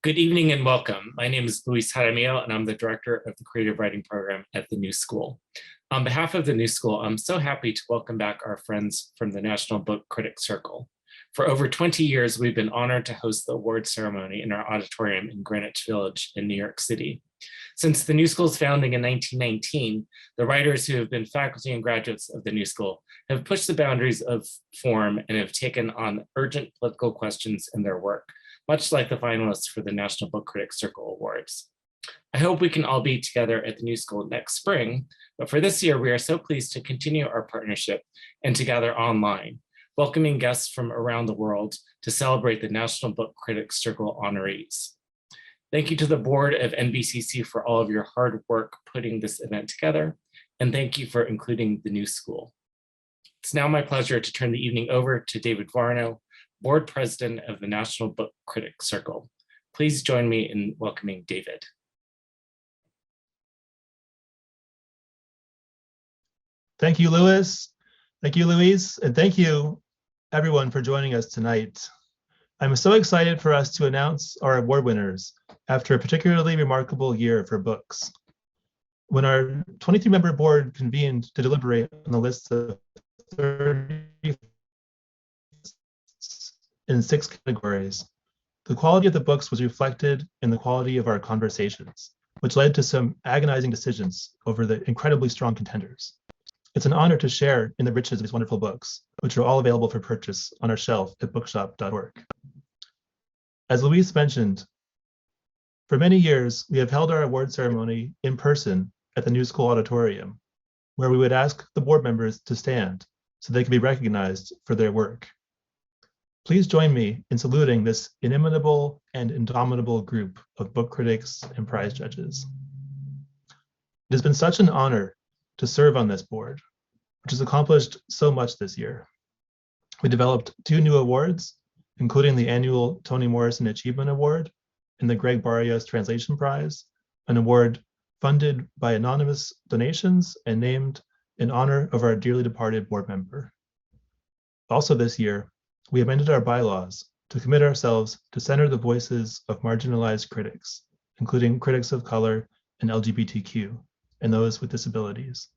Good evening and welcome. My name is Luis Jaramillo, and I'm the director of the Creative Writing Program at the New School. On behalf of the New School, I'm so happy to welcome back our friends from the National Book Critics Circle. For over 20 years, we've been honored to host the award ceremony in our auditorium in Greenwich Village in New York City. Since the New School's founding in 1919, the writers who have been faculty and graduates of the New School have pushed the boundaries of form and have taken on urgent political questions in their work, much like the finalists for the National Book Critics Circle Awards. I hope we can all be together at the New School next spring, but for this year, we are so pleased to continue our partnership and to gather online, welcoming guests from around the world to celebrate the National Book Critics Circle honorees. Thank you to the board of NBCC for all of your hard work putting this event together, and thank you for including the New School. It's now my pleasure to turn the evening over to David Varno, Board President of the National Book Critics Circle. Please join me in welcoming David. Thank you, Louis. Thank you, Louise. And thank you, everyone, for joining us tonight. I'm so excited for us to announce our award winners after a particularly remarkable year for books. When our 23-member board convened to deliberate on the list of 30 in 6 categories, the quality of the books was reflected in the quality of our conversations, which led to some agonizing decisions over the incredibly strong contenders. It's an honor to share in the riches of these wonderful books, which are all available for purchase on our shelf at bookshop.org. As Louise mentioned, for many years, we have held our award ceremony in person at the New School Auditorium, where we would ask the board members to stand so they could be recognized for their work. Please join me in saluting this inimitable and indomitable group of book critics and prize judges. It has been such an honor to serve on this board, which has accomplished so much this year. We developed 2 new awards, including the annual Toni Morrison Achievement Award and the Greg Barrios Translation Prize, an award funded by anonymous donations and named in honor of our dearly departed board member. Also this year, we amended our bylaws to commit ourselves to center the voices of marginalized critics, including critics of color and LGBTQ, and those with disabilities.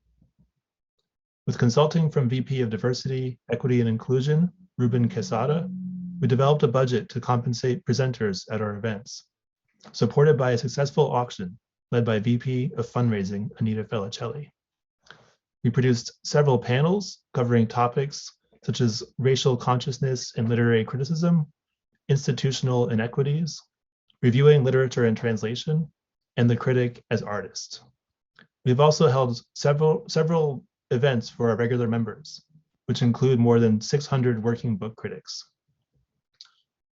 With consulting from VP of Diversity, Equity, and Inclusion, Ruben Quesada, we developed a budget to compensate presenters at our events, supported by a successful auction led by VP of Fundraising, Anita Felicelli. We produced several panels covering topics such as racial consciousness and literary criticism, institutional inequities, reviewing literature and translation, and the critic as artist. We've also held several events for our regular members, which include more than 600 working book critics.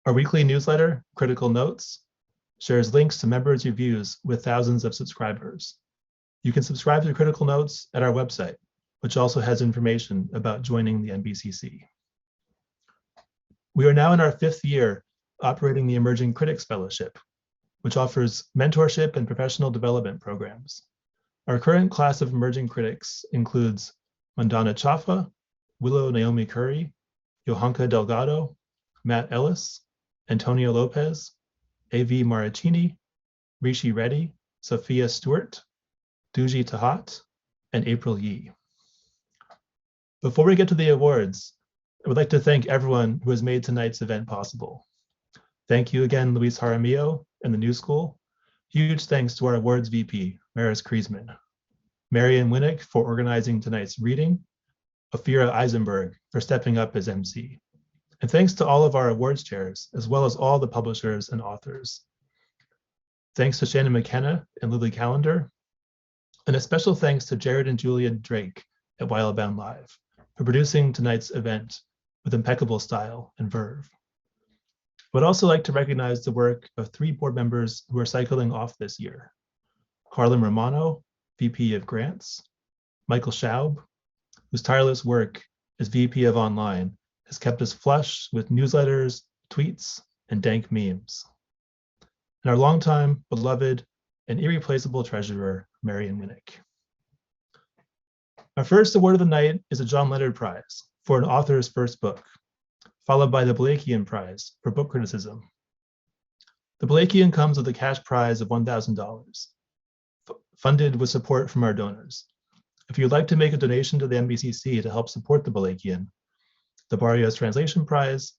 Our weekly newsletter, Critical Notes, shares links to members' reviews with thousands of subscribers. You can subscribe to Critical Notes at our website, which also has information about joining the NBCC. We are now in our 5th year operating the Emerging Critics Fellowship, which offers mentorship and professional development programs. Our current class of emerging critics includes Mandana Chaffa, Willow Naomi Curry, Johanka Delgado, Matt Ellis, Antonio Lopez, A.V. Maricini, Rishi Reddy, Sophia Stewart, Duji Tahat, and April Yee. Before we get to the awards, I would like to thank everyone who has made tonight's event possible. Thank you again, Luis Jaramillo and the New School. Huge thanks to our awards VP, Maris Kriesman, Marian Winnick for organizing tonight's reading, Ophira Eisenberg for stepping up as MC. And thanks to all of our awards chairs, as well as all the publishers and authors. Thanks to Shannon McKenna and Lily Callender, and a special thanks to Jared and Julia Drake at Wildbound Live for producing tonight's event with impeccable style and verve. I would also like to recognize the work of 3 board members who are cycling off this year. Carlin Romano, VP of Grants, Michael Schaub, whose tireless work as VP of Online has kept us flush with newsletters, tweets, and dank memes. And our longtime, beloved, and irreplaceable treasurer, Marian Winnick. Our first award of the night is a John Leonard Prize for an author's first book, followed by the Balakian Prize for book criticism. The Balakian comes with a cash prize of $1,000, funded with support from our donors. If you'd like to make a donation to the NBCC to help support the Balakian, the Barrios Translation Prize,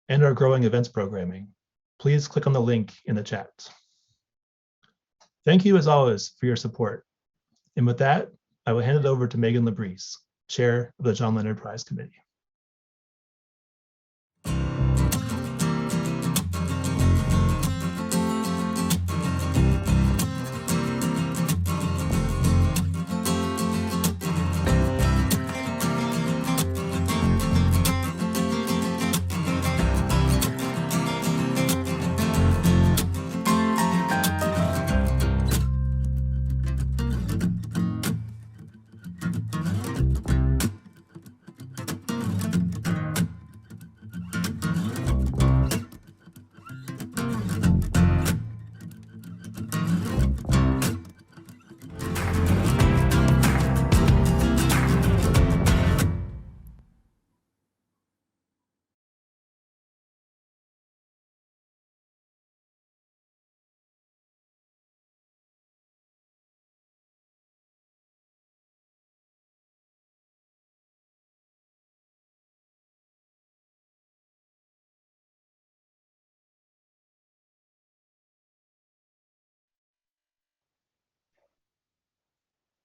and our growing events programming, please click on the link in the chat. Thank you as always for your support. And with that, I will hand it over to Megan Labrise, Chair of the John Leonard Prize Committee.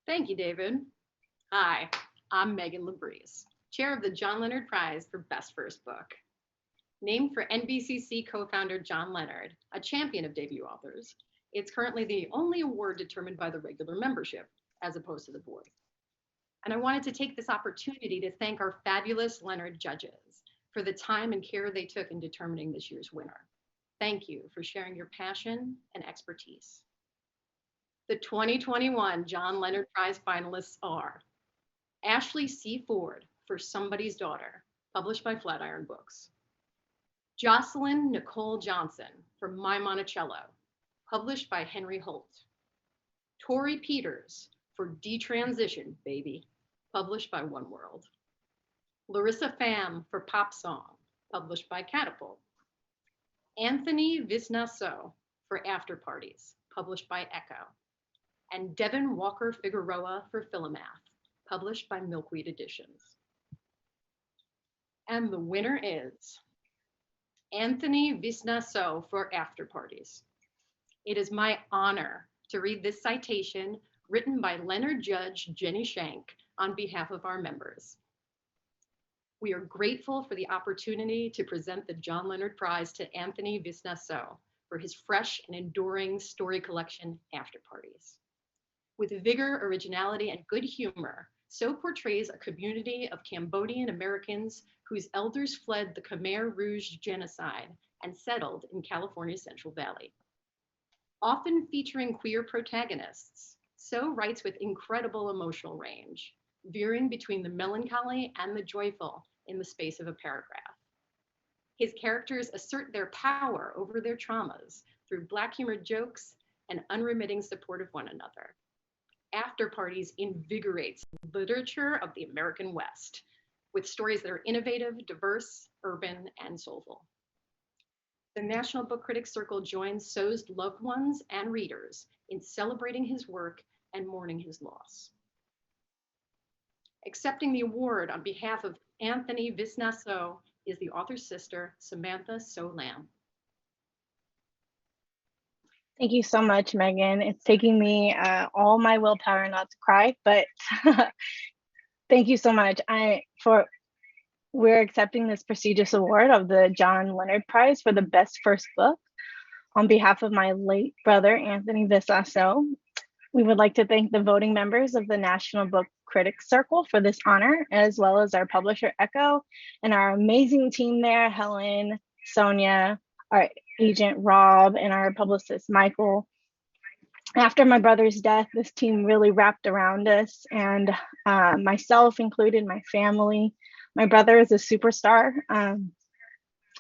Thank you, David. Hi, I'm Megan Labrise, chair of the John Leonard Prize for Best First Book. Named for NBCC co-founder John Leonard, a champion of debut authors, it's currently the only award determined by the regular membership, as opposed to the board. And I wanted to take this opportunity to thank our fabulous Leonard judges for the time and care they took in determining this year's winner. Thank you for sharing your passion and expertise. The 2021 John Leonard Prize finalists are Ashley C. Ford for Somebody's Daughter, published by Flatiron Books. Jocelyn Nicole Johnson for My Monticello, published by Henry Holt. Tori Peters for Detransition, Baby, published by One World. Larissa Pham for Pop Song, published by Catapult. Anthony Visnaso for After Parties, published by Echo. And Devin Walker Figueroa for Philomath, published by Milkweed Editions. And the winner is Anthony Visnaso for After Parties. It is my honor to read this citation written by Leonard Judge Jenny Shank on behalf of our members. We are grateful for the opportunity to present the John Leonard Prize to Anthony Visnaso for his fresh and enduring story collection, After Parties. With vigor, originality, and good humor, so portrays a community of Cambodian Americans whose elders fled the Khmer Rouge genocide and settled in California's Central Valley. Often featuring queer protagonists, So writes with incredible emotional range, veering between the melancholy and the joyful in the space of a paragraph. His characters assert their power over their traumas through Black humor jokes and unremitting support of one another. After Parties invigorates the literature of the American West with stories that are innovative, diverse, urban, and soulful. The National Book Critics Circle joins So's loved ones and readers in celebrating his work and mourning his loss. Accepting the award on behalf of Anthony Visnaso is the author's sister, Samantha So Lamb. Thank you so much, Megan. It's taking me all my willpower not to cry, but thank you so much. We're accepting this prestigious award of the John Leonard Prize for the Best First Book on behalf of my late brother, Anthony Visnaso. We would like to thank the voting members of the National Book Critics Circle for this honor, as well as our publisher, Echo, and our amazing team there, Helen, Sonia, our agent, Rob, and our publicist, Michael. After my brother's death, this team really wrapped around us, and myself included, my family. My brother is a superstar, and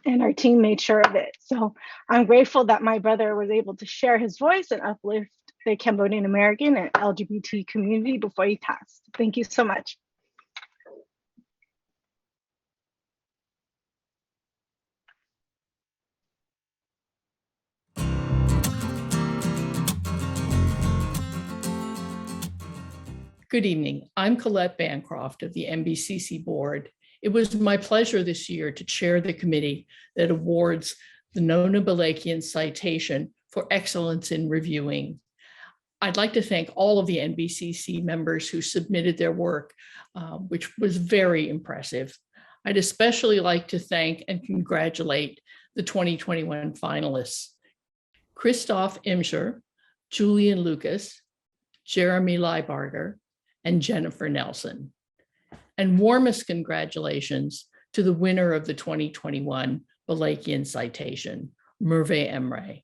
our team made sure of it. So I'm grateful that my brother was able to share his voice and uplift the Cambodian American and LGBT community before he passed. Thank you so much. Good evening. I'm Colette Bancroft of the NBCC board. It was my pleasure this year to chair the committee that awards the Nona Balakian Citation for excellence in reviewing. I'd like to thank all of the NBCC members who submitted their work, which was very impressive. I'd especially like to thank and congratulate the 2021 finalists: Christoph Imscher, Julian Lucas, Jeremy Leibarger, and Jennifer Nelson. And warmest congratulations to the winner of the 2021 Balakian Citation, Merve Emre,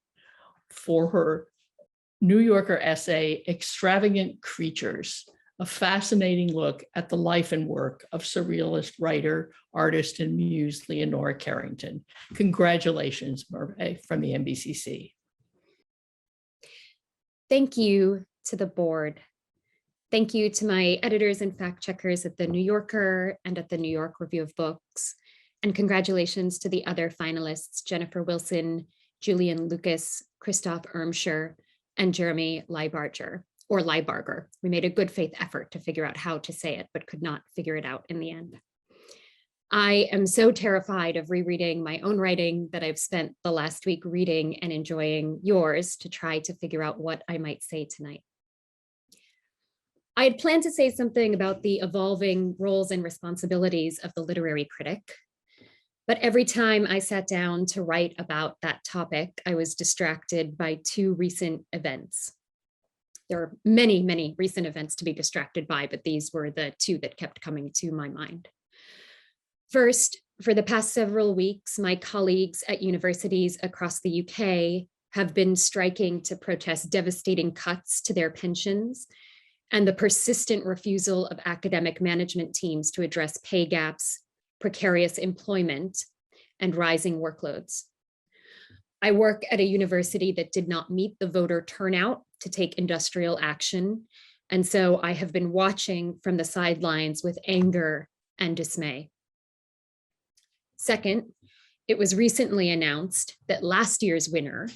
for her New Yorker essay, Extravagant Creatures, a fascinating look at the life and work of surrealist writer, artist, and muse Leonora Carrington. Congratulations, Merve, from the NBCC. Thank you to the board. Thank you to my editors and fact checkers at the New Yorker and at the New York Review of Books. And congratulations to the other finalists, Jennifer Wilson, Julian Lucas, Christoph Irmscher, and Jeremy Leibarger, or Leibarger. We made a good faith effort to figure out how to say it, but could not figure it out in the end. I am so terrified of rereading my own writing that I've spent the last week reading and enjoying yours to try to figure out what I might say tonight. I had planned to say something about the evolving roles and responsibilities of the literary critic, but every time I sat down to write about that topic, I was distracted by two recent events. There are many, many recent events to be distracted by, but these were the two that kept coming to my mind. First, for the past several weeks, my colleagues at universities across the UK have been striking to protest devastating cuts to their pensions and the persistent refusal of academic management teams to address pay gaps, precarious employment, and rising workloads. I work at a university that did not meet the voter turnout to take industrial action, and so I have been watching from the sidelines with anger and dismay. Second, it was recently announced that last year's winner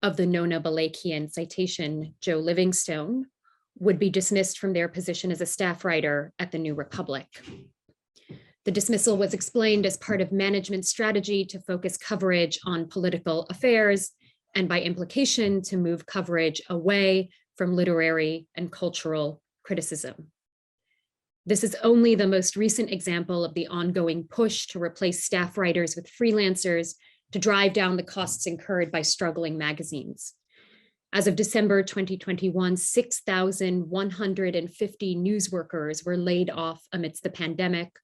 of the Nona Balakian Citation, Joe Livingstone, would be dismissed from their position as a staff writer at the New Republic. The dismissal was explained as part of management's strategy to focus coverage on political affairs and by implication to move coverage away from literary and cultural criticism. This is only the most recent example of the ongoing push to replace staff writers with freelancers to drive down the costs incurred by struggling magazines. As of December 2021, 6,150 news workers were laid off amidst the pandemic,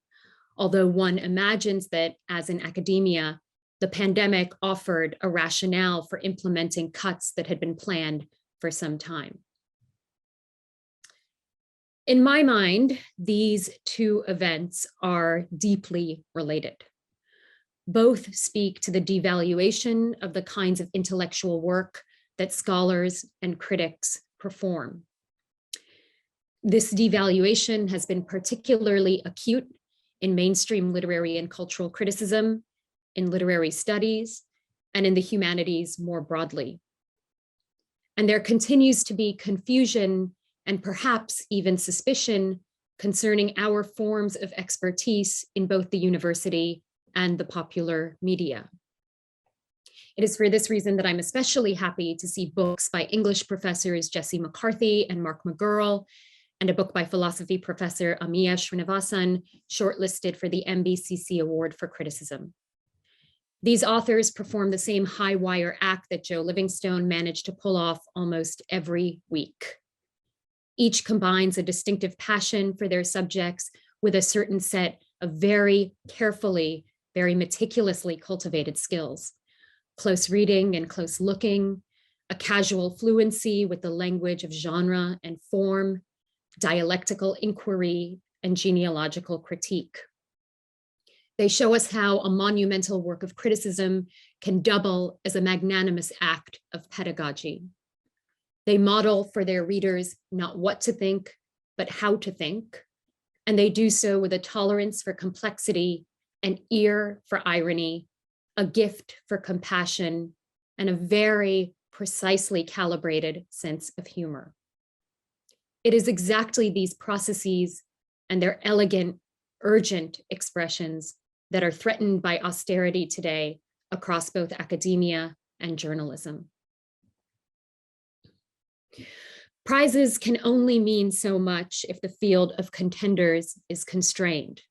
although one imagines that, as in academia, the pandemic offered a rationale for implementing cuts that had been planned for some time. In my mind, these two events are deeply related. Both speak to the devaluation of the kinds of intellectual work that scholars and critics perform. This devaluation has been particularly acute in mainstream literary and cultural criticism, in literary studies, and in the humanities more broadly. And there continues to be confusion and perhaps even suspicion concerning our forms of expertise in both the university and the popular media. It is for this reason that I'm especially happy to see books by English professors Jesse McCarthy and Mark McGurl, and a book by philosophy professor Amiya Srinivasan shortlisted for the NBCC Award for Criticism. These authors perform the same high wire act that Joe Livingstone managed to pull off almost every week. Each combines a distinctive passion for their subjects with a certain set of very carefully, very meticulously cultivated skills. Close reading and close looking, a casual fluency with the language of genre and form, dialectical inquiry, and genealogical critique. They show us how a monumental work of criticism can double as a magnanimous act of pedagogy. They model for their readers not what to think, but how to think, and they do so with a tolerance for complexity, an ear for irony, a gift for compassion, and a very precisely calibrated sense of humor. It is exactly these processes and their elegant, urgent expressions that are threatened by austerity today across both academia and journalism. Prizes can only mean so much if the field of contenders is constrained.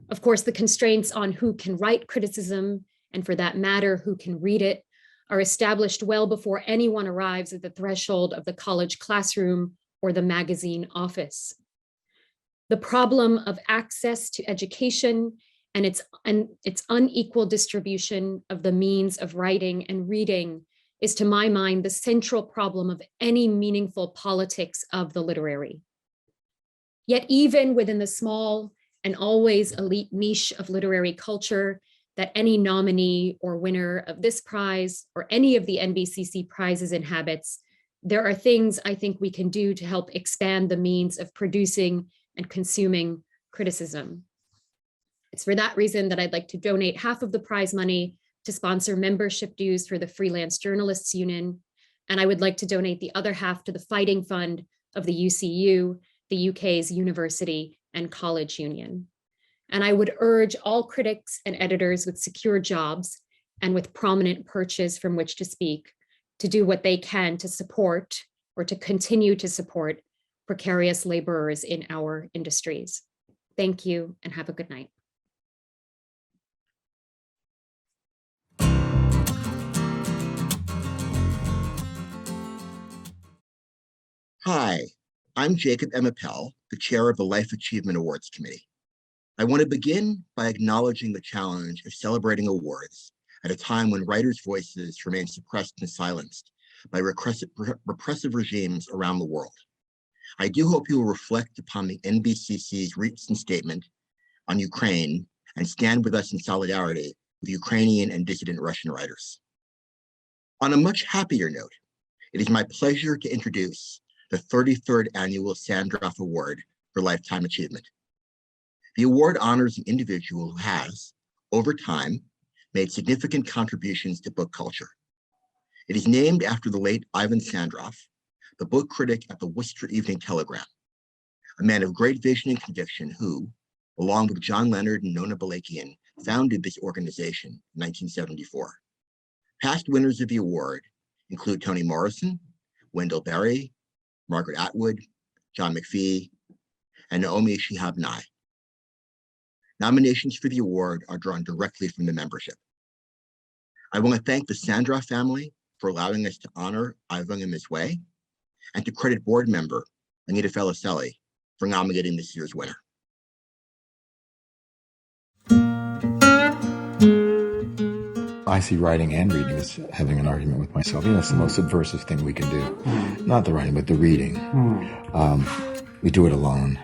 Of course, the constraints on who can write criticism, and for that matter, who can read it, are established well before anyone arrives at the threshold of the college classroom or the magazine office. The problem of access to education and its unequal distribution of the means of writing and reading is, to my mind, the central problem of any meaningful politics of the literary. Yet even within the small and always elite niche of literary culture that any nominee or winner of this prize or any of the NBCC prizes inhabits, there are things I think we can do to help expand the means of producing and consuming criticism. It's for that reason that I'd like to donate half of the prize money to sponsor membership dues for the Freelance Journalists Union, and I would like to donate the other half to the Fighting Fund of the UCU, the UK's University and College Union. And I would urge all critics and editors with secure jobs and with prominent perches from which to speak to do what they can to support or to continue to support precarious laborers in our industries. Thank you and have a good night. Hi, I'm Jacob Emmapel, the chair of the Life Achievement Awards Committee. I want to begin by acknowledging the challenge of celebrating awards at a time when writers' voices remain suppressed and silenced by repressive regimes around the world. I do hope you will reflect upon the NBCC's recent statement on Ukraine and stand with us in solidarity with Ukrainian and dissident Russian writers. On a much happier note, it is my pleasure to introduce the 33rd Annual Sandroff Award for Lifetime Achievement. The award honors an individual who has, over time, made significant contributions to book culture. It is named after the late Ivan Sandroff, the book critic at the Worcester Evening Telegram, a man of great vision and conviction who, along with John Leonard and Nona Balakian, founded this organization in 1974. Past winners of the award include Toni Morrison, Wendell Berry, Margaret Atwood, John McPhee, and Naomi Shihab Nye. Nominations for the award are drawn directly from the membership. I want to thank the Sandroff family for allowing us to honor Ivan in this way, and to credit board member Anita Felicelli for nominating this year's winner. I see writing and reading as having an argument with myself. You know, it's the most subversive thing we can do. Not the writing, but the reading. We do it alone.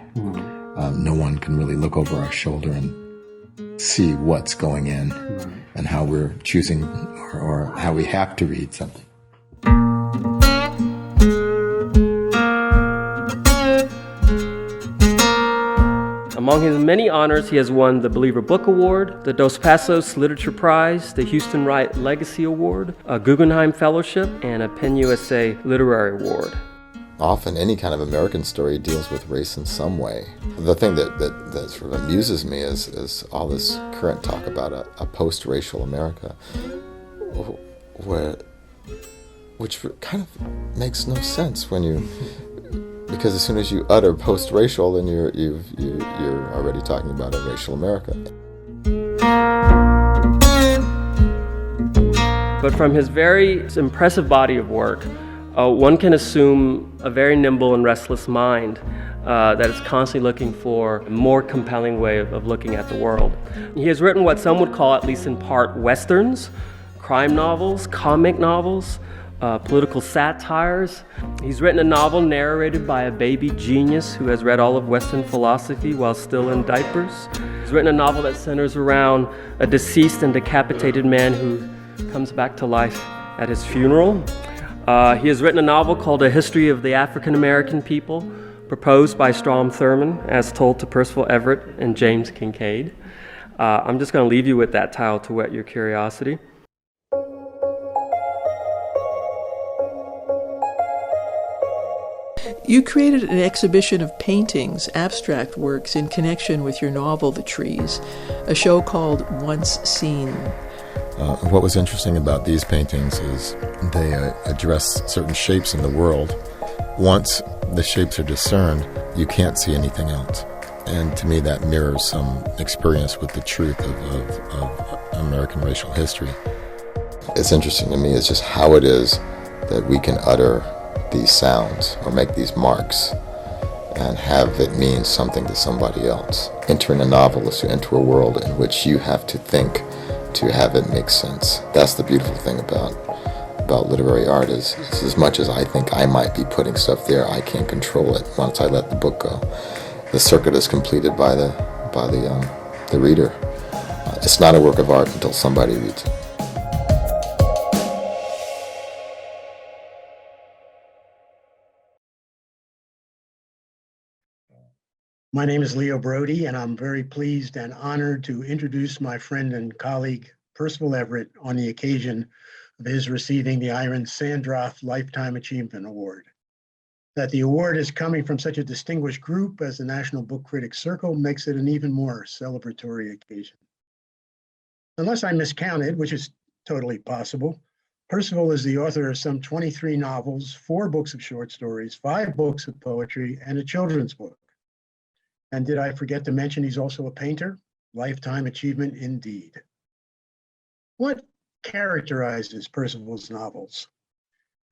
No one can really look over our shoulder and see what's going in and how we're choosing or how we have to read something. Among his many honors, he has won the Believer Book Award, the Dos Passos Literature Prize, the Houston Wright Legacy Award, a Guggenheim Fellowship, and a PEN USA Literary Award. Often any kind of American story deals with race in some way. The thing that sort of amuses me is all this current talk about a post-racial America, which kind of makes no sense when you, because as soon as you utter post-racial, then you're already talking about a racial America. But from his very impressive body of work, one can assume a very nimble and restless mind that is constantly looking for a more compelling way of looking at the world. He has written what some would call, at least in part, westerns, crime novels, comic novels, political satires. He's written a novel narrated by a baby genius who has read all of Western philosophy while still in diapers. He's written a novel that centers around a deceased and decapitated man who comes back to life at his funeral. He has written a novel called A History of the African American People, proposed by Strom Thurmond, as told to Percival Everett and James Kincaid. I'm just going to leave you with that title to whet your curiosity. You created an exhibition of paintings, abstract works, in connection with your novel, The Trees, a show called Once Seen. What was interesting about these paintings is they address certain shapes in the world. Once the shapes are discerned, you can't see anything else. And to me, that mirrors some experience with the truth of American racial history. It's interesting to me is just how it is that we can utter these sounds or make these marks and have it mean something to somebody else. Entering a novel is to enter a world in which you have to think to have it make sense. That's the beautiful thing about literary art is as much as I think I might be putting stuff there, I can't control it once I let the book go. The circuit is completed by the reader. It's not a work of art until somebody reads it. My name is Leo Brody, and I'm very pleased and honored to introduce my friend and colleague, Percival Everett, on the occasion of his receiving the Iron Sandroff Lifetime Achievement Award. That the award is coming from such a distinguished group as the National Book Critics Circle makes it an even more celebratory occasion. Unless I miscounted, which is totally possible, Percival is the author of some 23 novels, 4 books of short stories, 5 books of poetry, and a children's book. And did I forget to mention he's also a painter? Lifetime achievement indeed. What characterizes Percival's novels?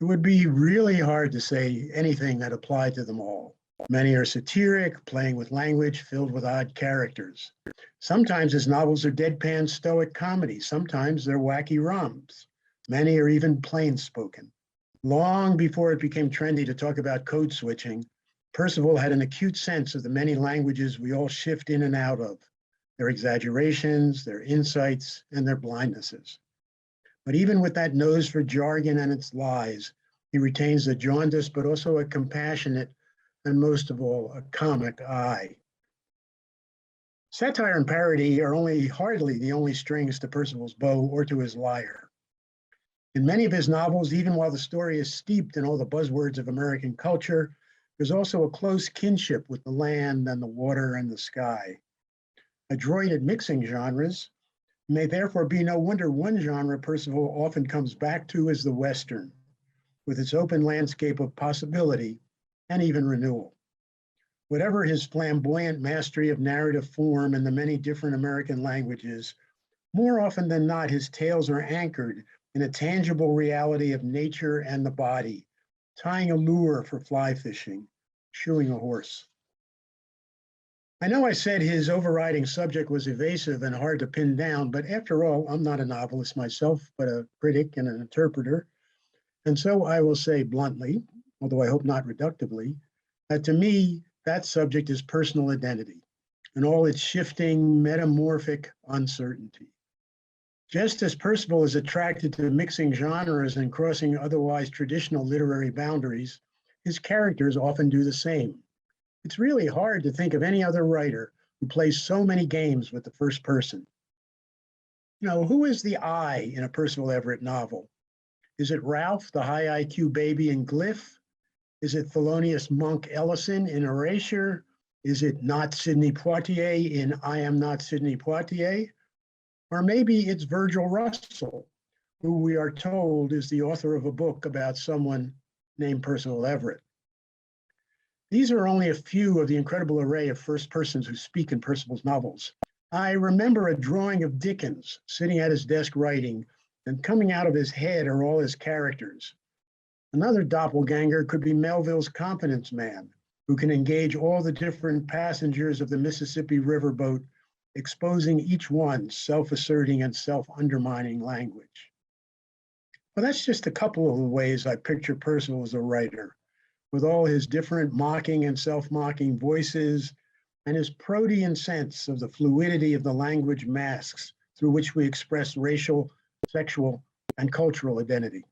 It would be really hard to say anything that applied to them all. Many are satiric, playing with language, filled with odd characters. Sometimes his novels are deadpan stoic comedies. Sometimes they're wacky romps. Many are even plain spoken. Long before it became trendy to talk about code switching, Percival had an acute sense of the many languages we all shift in and out of, their exaggerations, their insights, and their blindnesses. But even with that nose for jargon and its lies, he retains a jaundiced but also a compassionate and most of all, a comic eye. Satire and parody are hardly the only strings to Percival's bow or to his lyre. In many of his novels, even while the story is steeped in all the buzzwords of American culture, there's also a close kinship with the land and the water and the sky. Adroit at mixing genres, may therefore be no wonder one genre Percival often comes back to is the Western, with its open landscape of possibility and even renewal. Whatever his flamboyant mastery of narrative form in the many different American languages, more often than not, his tales are anchored in a tangible reality of nature and the body, tying a lure for fly fishing, shoeing a horse. I know I said his overriding subject was evasive and hard to pin down, but after all, I'm not a novelist myself, but a critic and an interpreter. And so I will say bluntly, although I hope not reductively, that to me, that subject is personal identity and all its shifting, metamorphic uncertainty. Just as Percival is attracted to mixing genres and crossing otherwise traditional literary boundaries, his characters often do the same. It's really hard to think of any other writer who plays so many games with the first person. You know, who is the I in a Percival Everett novel? Is it Ralph, the high IQ baby in Glyph? Is it Thelonious Monk Ellison in Erasure? Is it not Sidney Poitier in I Am Not Sidney Poitier? Or maybe it's Virgil Russell, who we are told is the author of a book about someone named Percival Everett. These are only a few of the incredible array of first persons who speak in Percival's novels. I remember a drawing of Dickens sitting at his desk writing, and coming out of his head are all his characters. Another doppelganger could be Melville's Confidence Man, who can engage all the different passengers of the Mississippi riverboat, exposing each one self-asserting and self-undermining language. Well, that's just a couple of the ways I picture Percival as a writer, with all his different mocking and self-mocking voices and his protean sense of the fluidity of the language masks through which we express racial, sexual, and cultural identity.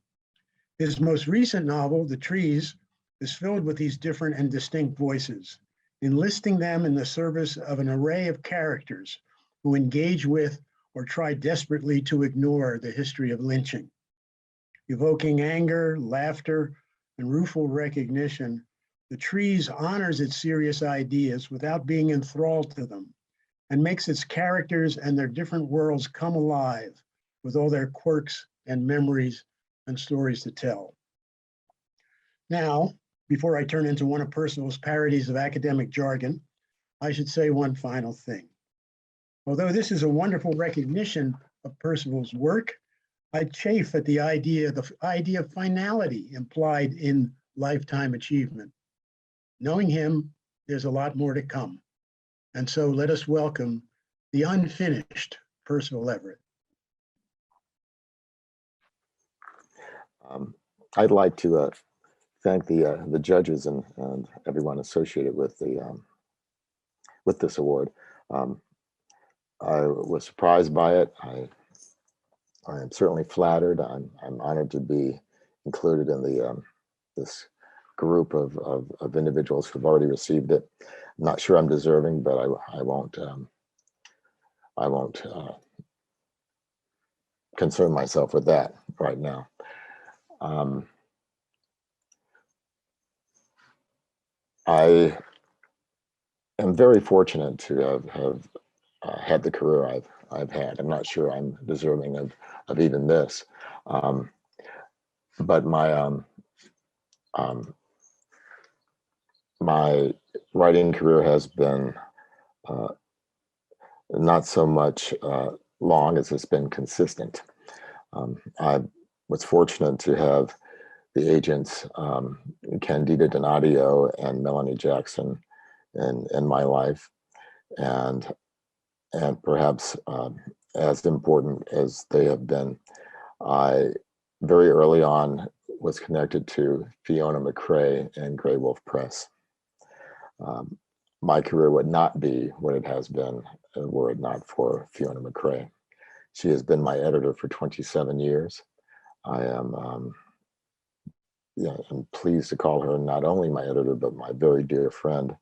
His most recent novel, The Trees, is filled with these different and distinct voices, enlisting them in the service of an array of characters who engage with or try desperately to ignore the history of lynching, evoking anger, laughter, and rueful recognition The Trees honors its serious ideas without being enthralled to them, and makes its characters and their different worlds come alive with all their quirks and memories and stories to tell. Now, before I turn into one of Percival's parodies of academic jargon, I should say one final thing. Although this is a wonderful recognition of Percival's work, I chafe at the idea of finality implied in lifetime achievement. Knowing him, there's a lot more to come. And so let us welcome the unfinished Percival Everett. I'd like to thank the judges and everyone associated with this award. I was surprised by it. I am certainly flattered. I'm honored to be included in this group of individuals who've already received it. I'm not sure I'm deserving, but I won't concern myself with that right now. I am very fortunate to have had the career I've had. I'm not sure I'm deserving of even this, but my writing career has been not so much long as it's been consistent. I was fortunate to have the agents Candida Donadio and Melanie Jackson in my life, and perhaps as important as they have been, I very early on was connected to Fiona McRae and Grey Wolf Press. My career would not be what it has been were it not for Fiona McRae. She has been my editor for 27 years. I am I'm pleased to call her not only my editor, but my very dear friend.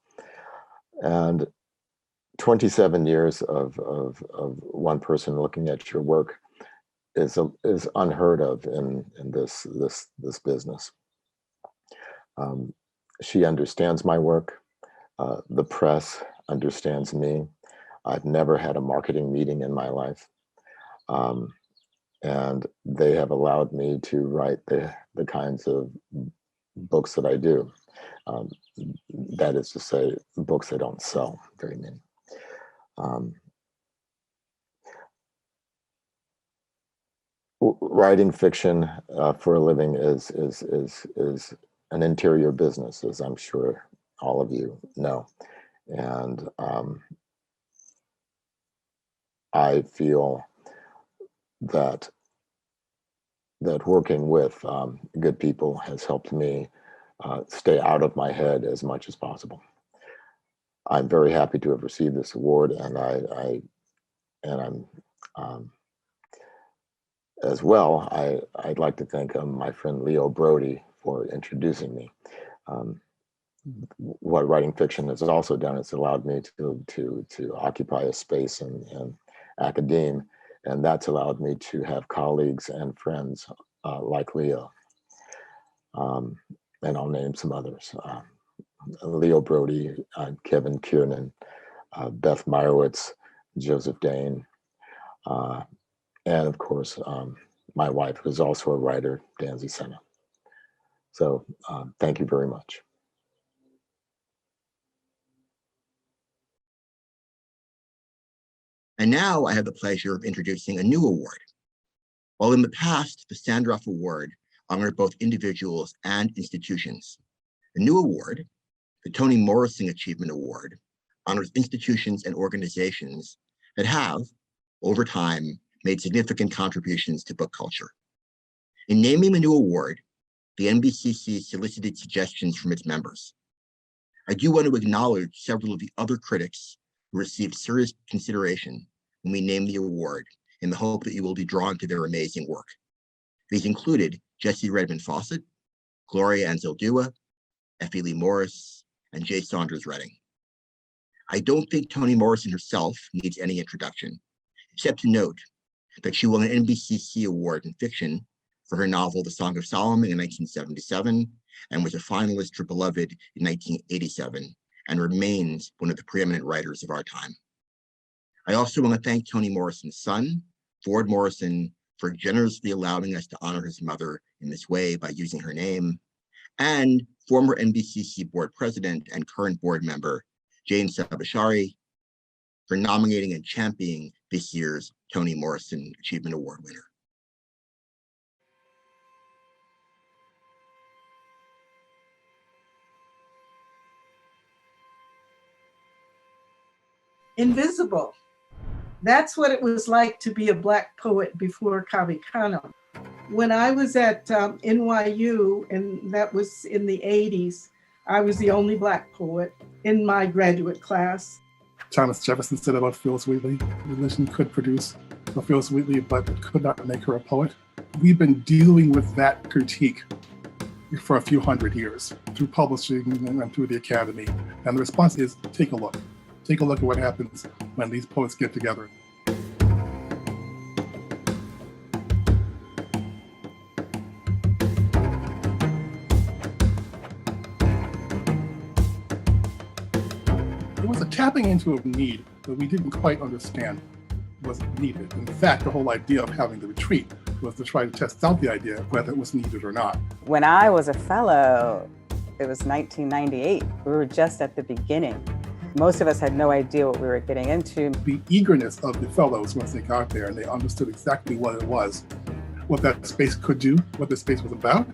And 27 years of one person looking at your work is unheard of in this business. She understands my work. The press understands me. I've never had a marketing meeting in my life. And they have allowed me to write the kinds of books that I do. That is to say, books that don't sell very many. Writing fiction for a living is an interior business, as I'm sure all of you know. And I feel that working with good people has helped me stay out of my head as much as possible. I'm very happy to have received this award, and I'm as well. I'd like to thank my friend Leo Brody for introducing me. What writing fiction has also done is allowed me to occupy a space in academia, and that's allowed me to have colleagues and friends like Leo. And I'll name some others. Leo Brody, Kevin Kiernan, Beth Meyerowitz, Joseph Dane, and of course, my wife, who's also a writer, Danzy Senna. So thank you very much. And now I have the pleasure of introducing a new award. While in the past, the Sandroff Award honored both individuals and institutions, the new award, the Toni Morrison Achievement Award, honors institutions and organizations that have, over time, made significant contributions to book culture. In naming the new award, the NBCC solicited suggestions from its members. I do want to acknowledge several of the other critics who received serious consideration when we named the award, in the hope that you will be drawn to their amazing work. These included Jesse Redmond Fawcett, Gloria Anzaldúa, Effie Lee Morris, and J. Saunders Redding. I don't think Toni Morrison herself needs any introduction, except to note that she won an NBCC award in fiction for her novel The Song of Solomon in 1977, and was a finalist for Beloved in 1987 and remains one of the preeminent writers of our time. I also want to thank Toni Morrison's son, Ford Morrison, for generously allowing us to honor his mother in this way by using her name, and former NBCC board president and current board member, Jane Sabashari, for nominating and championing this year's Toni Morrison Achievement Award winner. Invisible. That's what it was like to be a Black poet before Cave Canem. When I was at NYU, and that was in the 80s, I was the only Black poet in my graduate class. Thomas Jefferson said about Phyllis Wheatley, religion could produce a Phyllis Wheatley, but it could not make her a poet. We've been dealing with that critique for a few hundred years through publishing and through the academy. And the response is, take a look. Take a look at what happens when these poets get together. It was a tapping into a need that we didn't quite understand was needed. In fact, the whole idea of having the retreat was to try to test out the idea of whether it was needed or not. When I was a fellow, it was 1998. We were just at the beginning. Most of us had no idea what we were getting into. The eagerness of the fellows once they got there and they understood exactly what it was, what that space could do, what the space was about,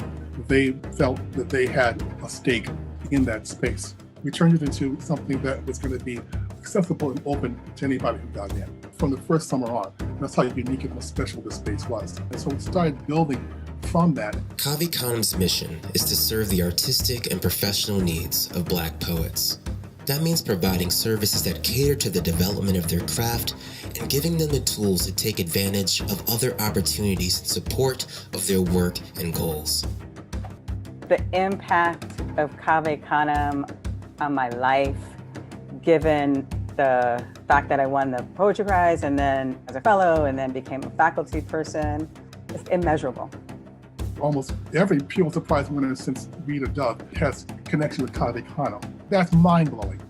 they felt that they had a stake in that space. We turned it into something that was going to be accessible and open to anybody who got in. From the first summer on, that's how unique and special this space was. And so we started building from that. Cave Canem's mission is to serve the artistic and professional needs of Black poets. That means providing services that cater to the development of their craft and giving them the tools to take advantage of other opportunities in support of their work and goals. The impact of Cave Canem on my life, given the fact that I won the Poetry Prize and then as a fellow and then became a faculty person, is immeasurable. Almost every Pulitzer Prize winner since Rita Dove has connection with Cave Canem. That's mind-blowing.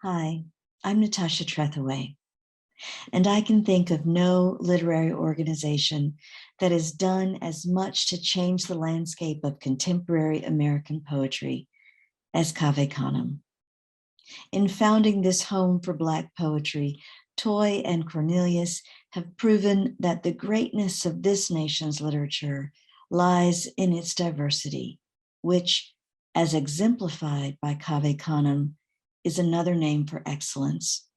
Hi, I'm Natasha Trethewey, and I can think of no literary organization that has done as much to change the landscape of contemporary American poetry as Cave Canem. In founding this home for Black poetry, Toy and Cornelius have proven that the greatness of this nation's literature lies in its diversity, which, as exemplified by Cave Canem, is another name for excellence.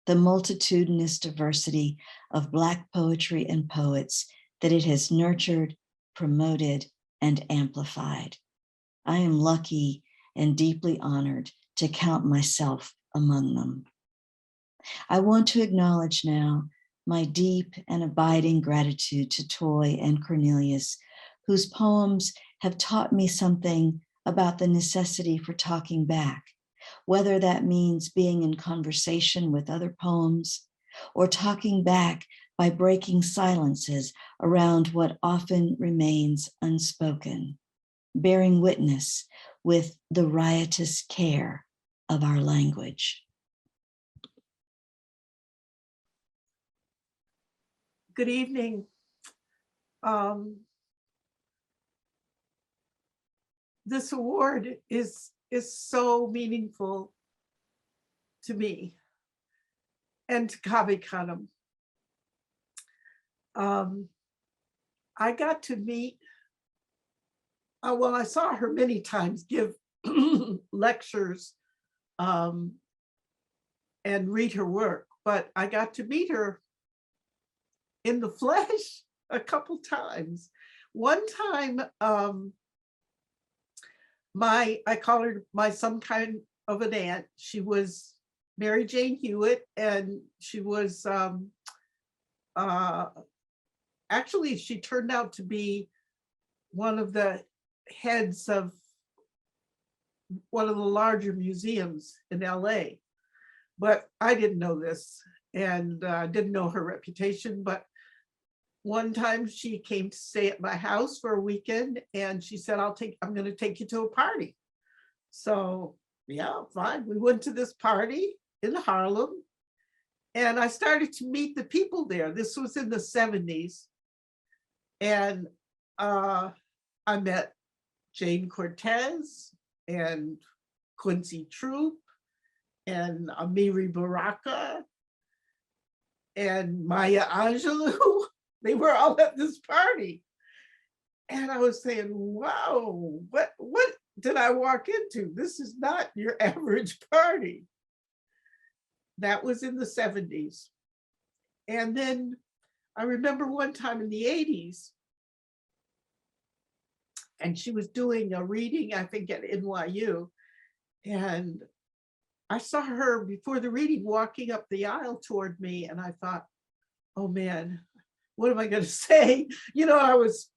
The multitudinous diversity of Black poetry and poets that it has nurtured, promoted, and amplified. I am lucky and deeply honored to count myself among them. I want to acknowledge now my deep and abiding gratitude to Toy and Cornelius, whose poems have taught me something about the necessity for talking back, whether that means being in conversation with other poems or talking back by breaking silences around what often remains unspoken, bearing witness with the riotous care of our language. Good evening. This award is so meaningful to me and to Cave Canem. I got to meet, well, I saw her many times give lectures and read her work, but I got to meet her in the flesh a couple times. One time, I call her my some kind of an aunt. She was Mary Jane Hewitt, and she was actually, she turned out to be one of the heads of one of the larger museums in LA. But I didn't know this. and didn't know her reputation, but one time she came to stay at my house for a weekend, and she said, I'm going to take you to a party. So yeah, fine. We went to this party in Harlem, and I started to meet the people there. This was in the 70s. And I met Jane Cortez and Quincy Troop and Amiri Baraka and Maya Angelou. They were all at this party. And I was saying, wow, what did I walk into? This is not your average party. That was in the 70s. And then I remember one time in the 80s, and she was doing a reading, I think at NYU, and I saw her before the reading walking up the aisle toward me, and I thought, oh man, what am I going to say? You know, I was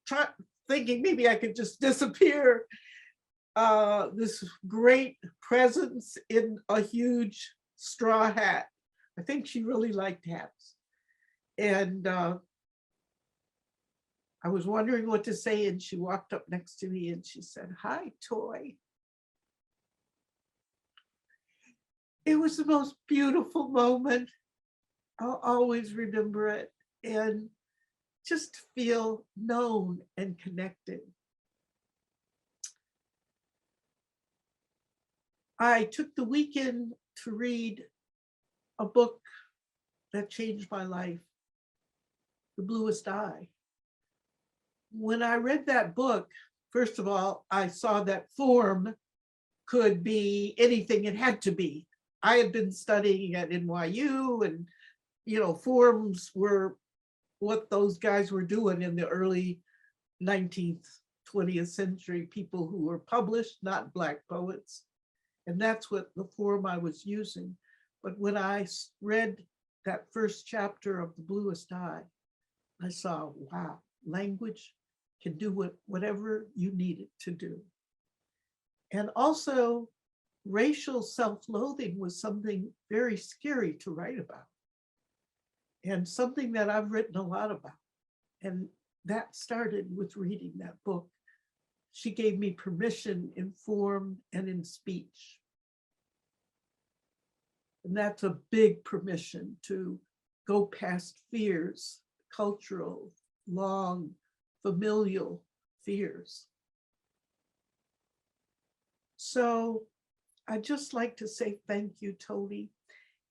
thinking maybe I could just disappear. This great presence in a huge straw hat. I think she really liked hats. And I was wondering what to say, and she walked up next to me and she said, "Hi, Toy." It was the most beautiful moment. I'll always remember it, and just feel known and connected. I took the weekend to read a book that changed my life, The Bluest Eye. When I read that book, first of all, I saw that form could be anything it had to be. I had been studying at NYU, and you know, forms were what those guys were doing in the early 19th, 20th century, people who were published, not Black poets. And that's what the form I was using. But when I read that first chapter of The Bluest Eye, I saw, wow, language can do whatever you need it to do. And also, racial self-loathing was something very scary to write about, and something that I've written a lot about. And that started with reading that book. She gave me permission in form and in speech. And that's a big permission to go past fears, cultural, long, familial fears. So I'd just like to say thank you, Toni.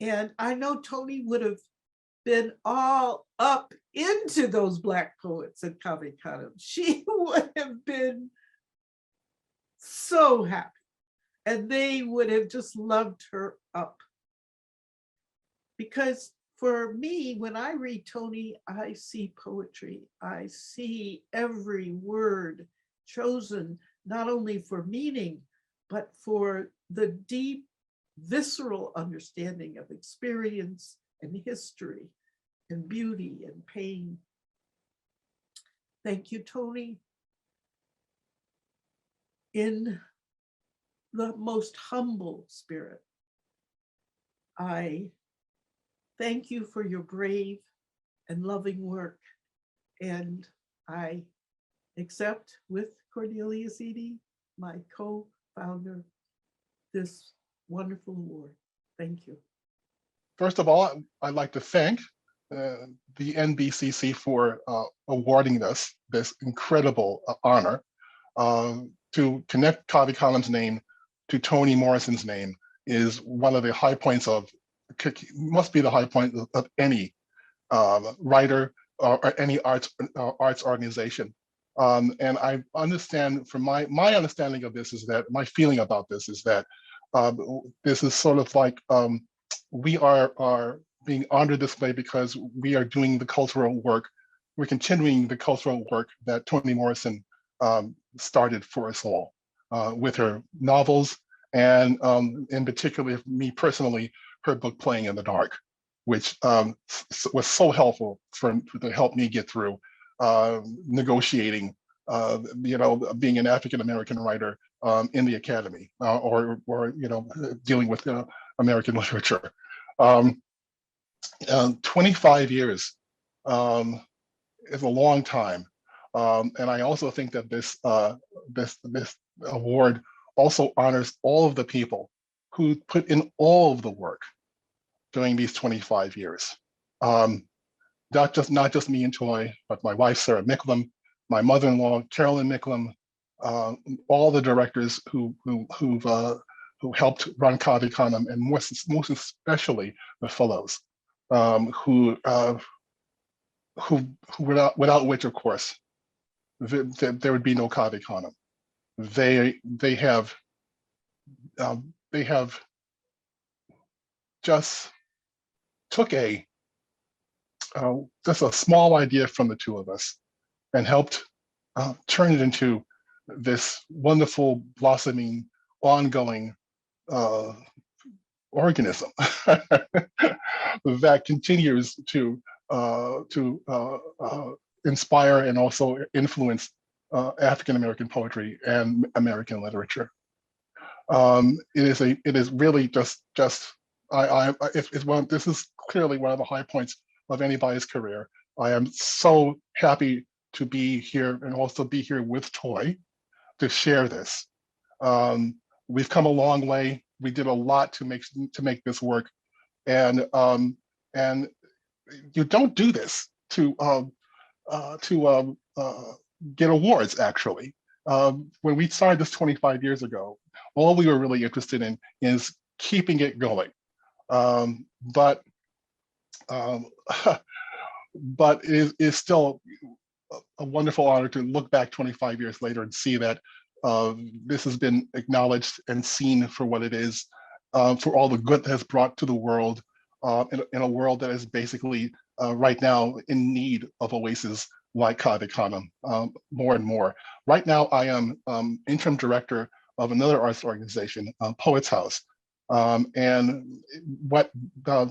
And I know Toni would have been all up into those Black poets at Cave Canem. She would have been so happy, and they would have just loved her up. Because for me, when I read Toni, I see poetry. I see every word chosen not only for meaning, but for the deep, visceral understanding of experience and history and beauty and pain. Thank you, Toni. In the most humble spirit, I thank you for your brave and loving work. And I accept with Cornelia Ziti, my co-founder, this wonderful award. Thank you. First of all, I'd like to thank the NBCC for awarding us this incredible honor to connect Cave Canem's name to Toni Morrison's name is one of the high points of, must be the high point of any writer or any arts organization. And I understand from my understanding of this is that, my feeling about this is that this is sort of like we are being honored this way because we are doing the cultural work. We're continuing the cultural work that Toni Morrison started for us all with her novels, and in particular, me personally, her book Playing in the Dark, which was so helpful to help me get through negotiating, being an African-American writer in the academy, or dealing with American literature. 25 years is a long time. And I also think that this award also honors all of the people who put in all of the work during these 25 years. Not just me and Toy, but my wife, Sarah Micklem, my mother-in-law, Carolyn Micklem, all the directors who helped run Cave Canem, and most especially the fellows, who without which, of course, there would be no Cave Canem. They have just took just a small idea from the two of us and helped turn it into this wonderful, blossoming, ongoing organism that continues to inspire and also influence African-American poetry and American literature. It is really just this is clearly one of the high points of anybody's career. I am so happy to be here and also be here with Toy to share this. We've come a long way. We did a lot to make this work, and you don't do this to get awards. Actually, when we started this 25 years ago, all we were really interested in is keeping it going. But it is still a wonderful honor to look back 25 years later and see that this has been acknowledged and seen for what it is, for all the good that has brought to the world, in a world that is basically right now in need of oases like Cave Canem, more and more. Right now, I am interim director of another arts organization, Poets House. And what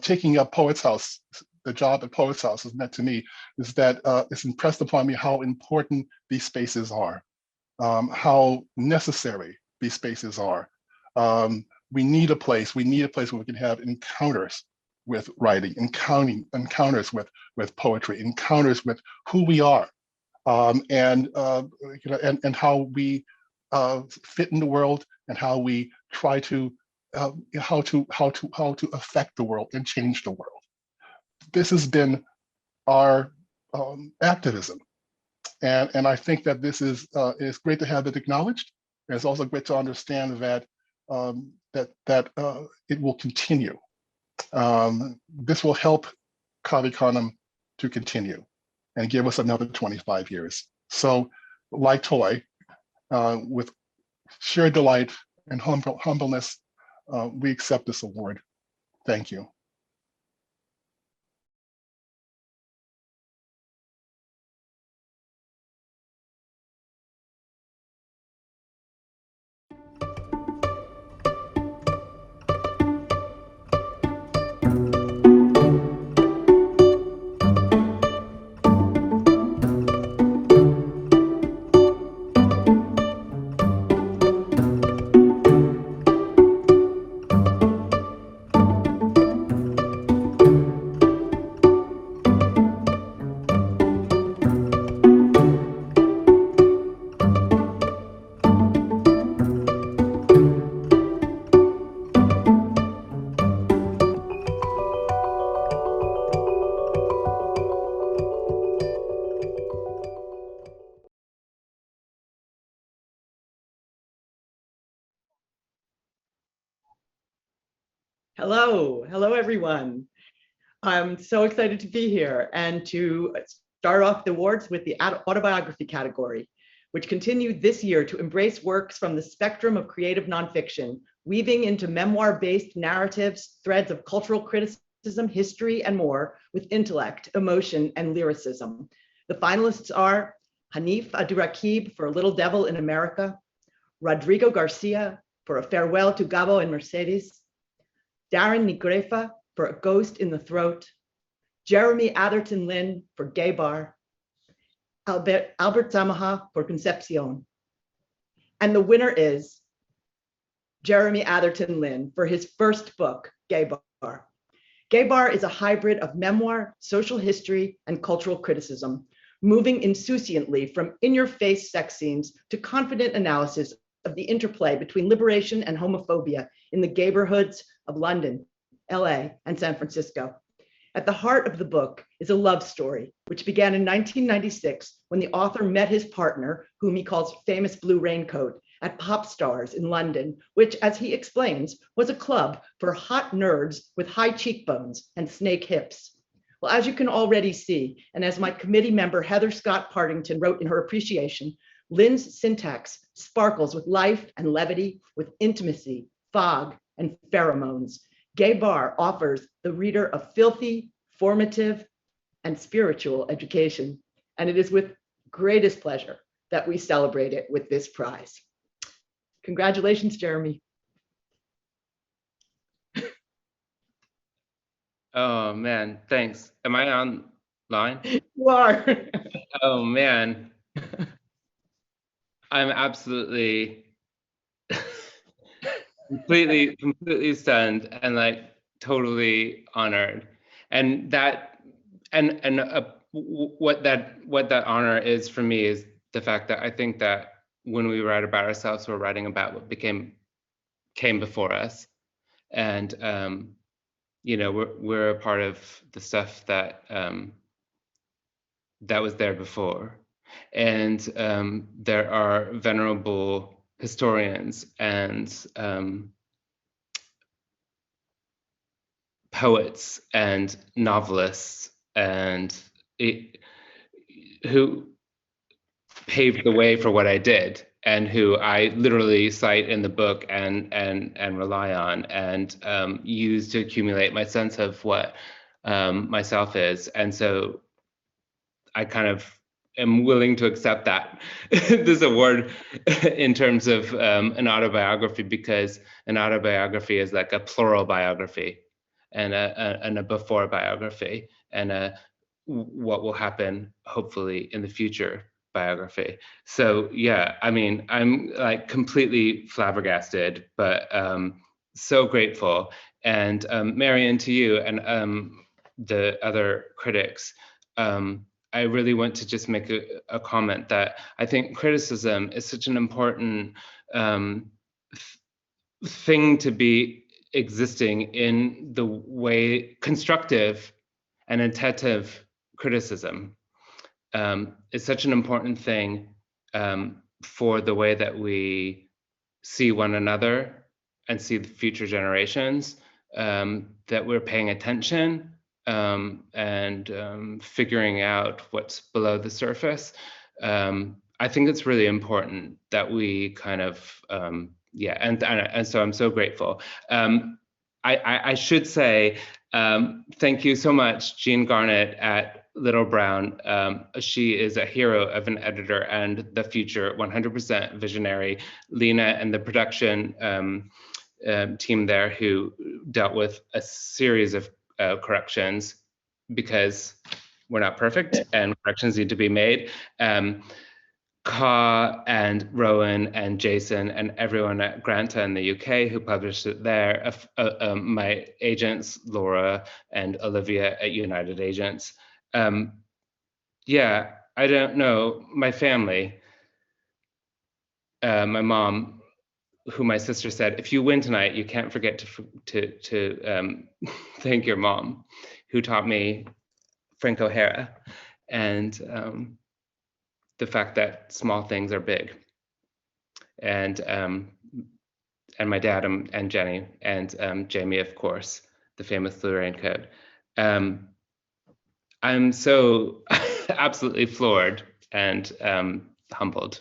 taking up Poets House, the job at Poets House has meant to me is that it's impressed upon me how important these spaces are, how necessary these spaces are. We need a place where we can have encounters with writing, encounters with poetry, encounters with who we are, and how we fit in the world, and how we try to how to affect the world and change the world. This has been our activism, and I think that this is great to have it acknowledged. And it's also great to understand that it will continue. This will help Cave Canem to continue and give us another 25 years. So, like Toy, with sheer delight and humbleness, we accept this award. Thank you. Hello everyone. I'm so excited to be here and to start off the awards with the autobiography category, which continued this year to embrace works from the spectrum of creative nonfiction, weaving into memoir-based narratives, threads of cultural criticism, history, and more with intellect, emotion, and lyricism. The finalists are Hanif Abdurraqib for A Little Devil in America, Rodrigo Garcia for A Farewell to Gabo and Mercedes, Darren Negrefa for A Ghost in the Throat, Jeremy Atherton Lynn for Gay Bar, Albert Samaha for Concepcion. And the winner is Jeremy Atherton Lynn for his first book, Gay Bar. Gay Bar is a hybrid of memoir, social history, and cultural criticism, moving insouciantly from in-your-face sex scenes to confident analysis of the interplay between liberation and homophobia in the gayborhoods of London, LA, and San Francisco. At the heart of the book is a love story, which began in 1996 when the author met his partner, whom he calls Famous Blue Raincoat, at Pop Stars in London, which, as he explains, was a club for hot nerds with high cheekbones and snake hips. Well, as you can already see, and as my committee member Heather Scott Partington wrote in her appreciation, Lynn's syntax sparkles with life and levity, with intimacy, fog, and pheromones. Gay Bar offers the reader a filthy, formative, and spiritual education, and it is with greatest pleasure that we celebrate it with this prize. Congratulations, Jeremy. Oh man, thanks. Am I online? You are. Oh man. I'm absolutely completely stunned and like totally honored. And that what that honor is for me is the fact that I think that when we write about ourselves, we're writing about what came before us. And you know, we're a part of the stuff that that was there before. And there are venerable historians and poets and novelists and who paved the way for what I did, and who I literally cite in the book and rely on and use to accumulate my sense of what myself is. And so I kind of am willing to accept that this award in terms of an autobiography, because an autobiography is like a plural biography and a before biography and a what will happen hopefully in the future biography. So yeah, I mean, I'm like completely flabbergasted, but so grateful. And Marian, to you and the other critics, I really want to just make a comment that I think criticism is such an important thing to be existing in the way constructive and attentive criticism. Is such an important thing for the way that we see one another and see the future generations, that we're paying attention and figuring out what's below the surface. I think it's really important that we kind of, yeah, and so I'm so grateful. I should say, thank you so much, Jean Garnett at Little Brown. She is a hero of an editor and the future 100% visionary. Lena and the production team there who dealt with a series of corrections, because we're not perfect and corrections need to be made. Ka and Rowan and Jason and everyone at Granta in the UK who published it there. My agents, Laura and Olivia at United Agents. Yeah, I don't know, my family, my mom, who my sister said, if you win tonight, you can't forget to thank your mom, who taught me Frank O'Hara and the fact that small things are big. And my dad and Jenny and Jamie, of course, the famous Blue Raincoat. I'm so absolutely floored and humbled.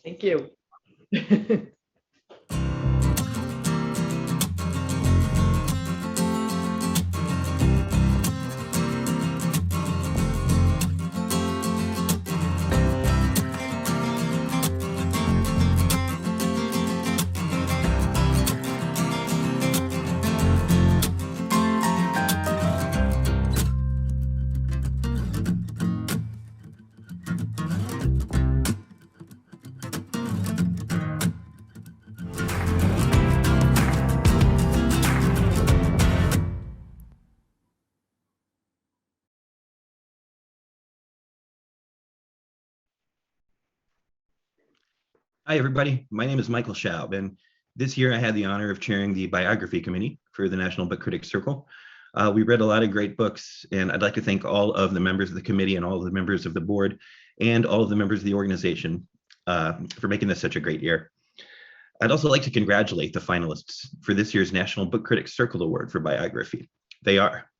Thank you. Hi, everybody. My name is Michael Schaub, and this year I had the honor of chairing the Biography Committee for the National Book Critics Circle. We read a lot of great books, and I'd like to thank all of the members of the committee and all of the members of the board and all of the members of the organization for making this such a great year. I'd also like to congratulate the finalists for this year's National Book Critics Circle Award for Biography. They are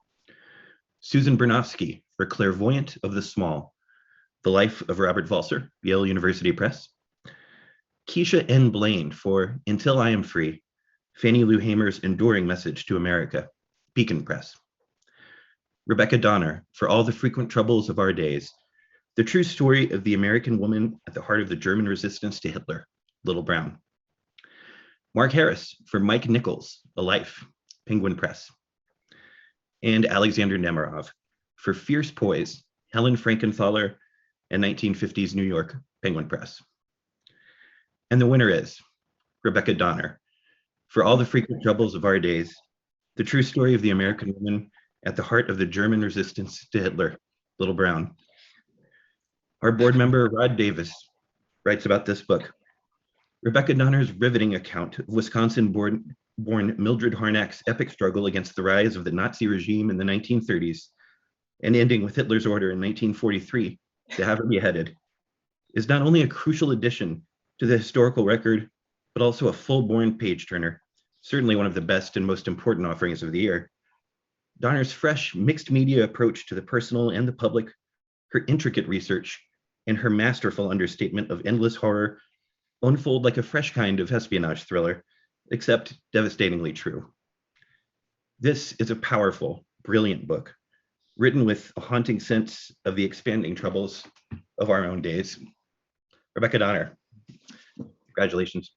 Susan Bernofsky for Clairvoyant of the Small, The Life of Robert Walser, Yale University Press. Keisha N. Blaine for Until I Am Free, Fannie Lou Hamer's Enduring Message to America, Beacon Press. Rebecca Donner for All the Frequent Troubles of Our Days, The True Story of the American Woman at the Heart of the German Resistance to Hitler, Little Brown. Mark Harris for Mike Nichols, A Life, Penguin Press. And Alexander Nemerov for Fierce Poise, Helen Frankenthaler and 1950s New York, Penguin Press. And the winner is Rebecca Donner for All the Frequent Troubles of Our Days, The True Story of the American Woman at the Heart of the German Resistance to Hitler, Little Brown. Our board member, Rod Davis, writes about this book. Rebecca Donner's riveting account of Wisconsin-born Mildred Harnack's epic struggle against the rise of the Nazi regime in the 1930s and ending with Hitler's order in 1943 to have her beheaded is not only a crucial addition to the historical record, but also a full-born page-turner, certainly one of the best and most important offerings of the year. Donner's fresh, mixed-media approach to the personal and the public, her intricate research, and her masterful understatement of endless horror unfold like a fresh kind of espionage thriller, except devastatingly true. This is a powerful, brilliant book, written with a haunting sense of the expanding troubles of our own days. Rebecca Donner, congratulations.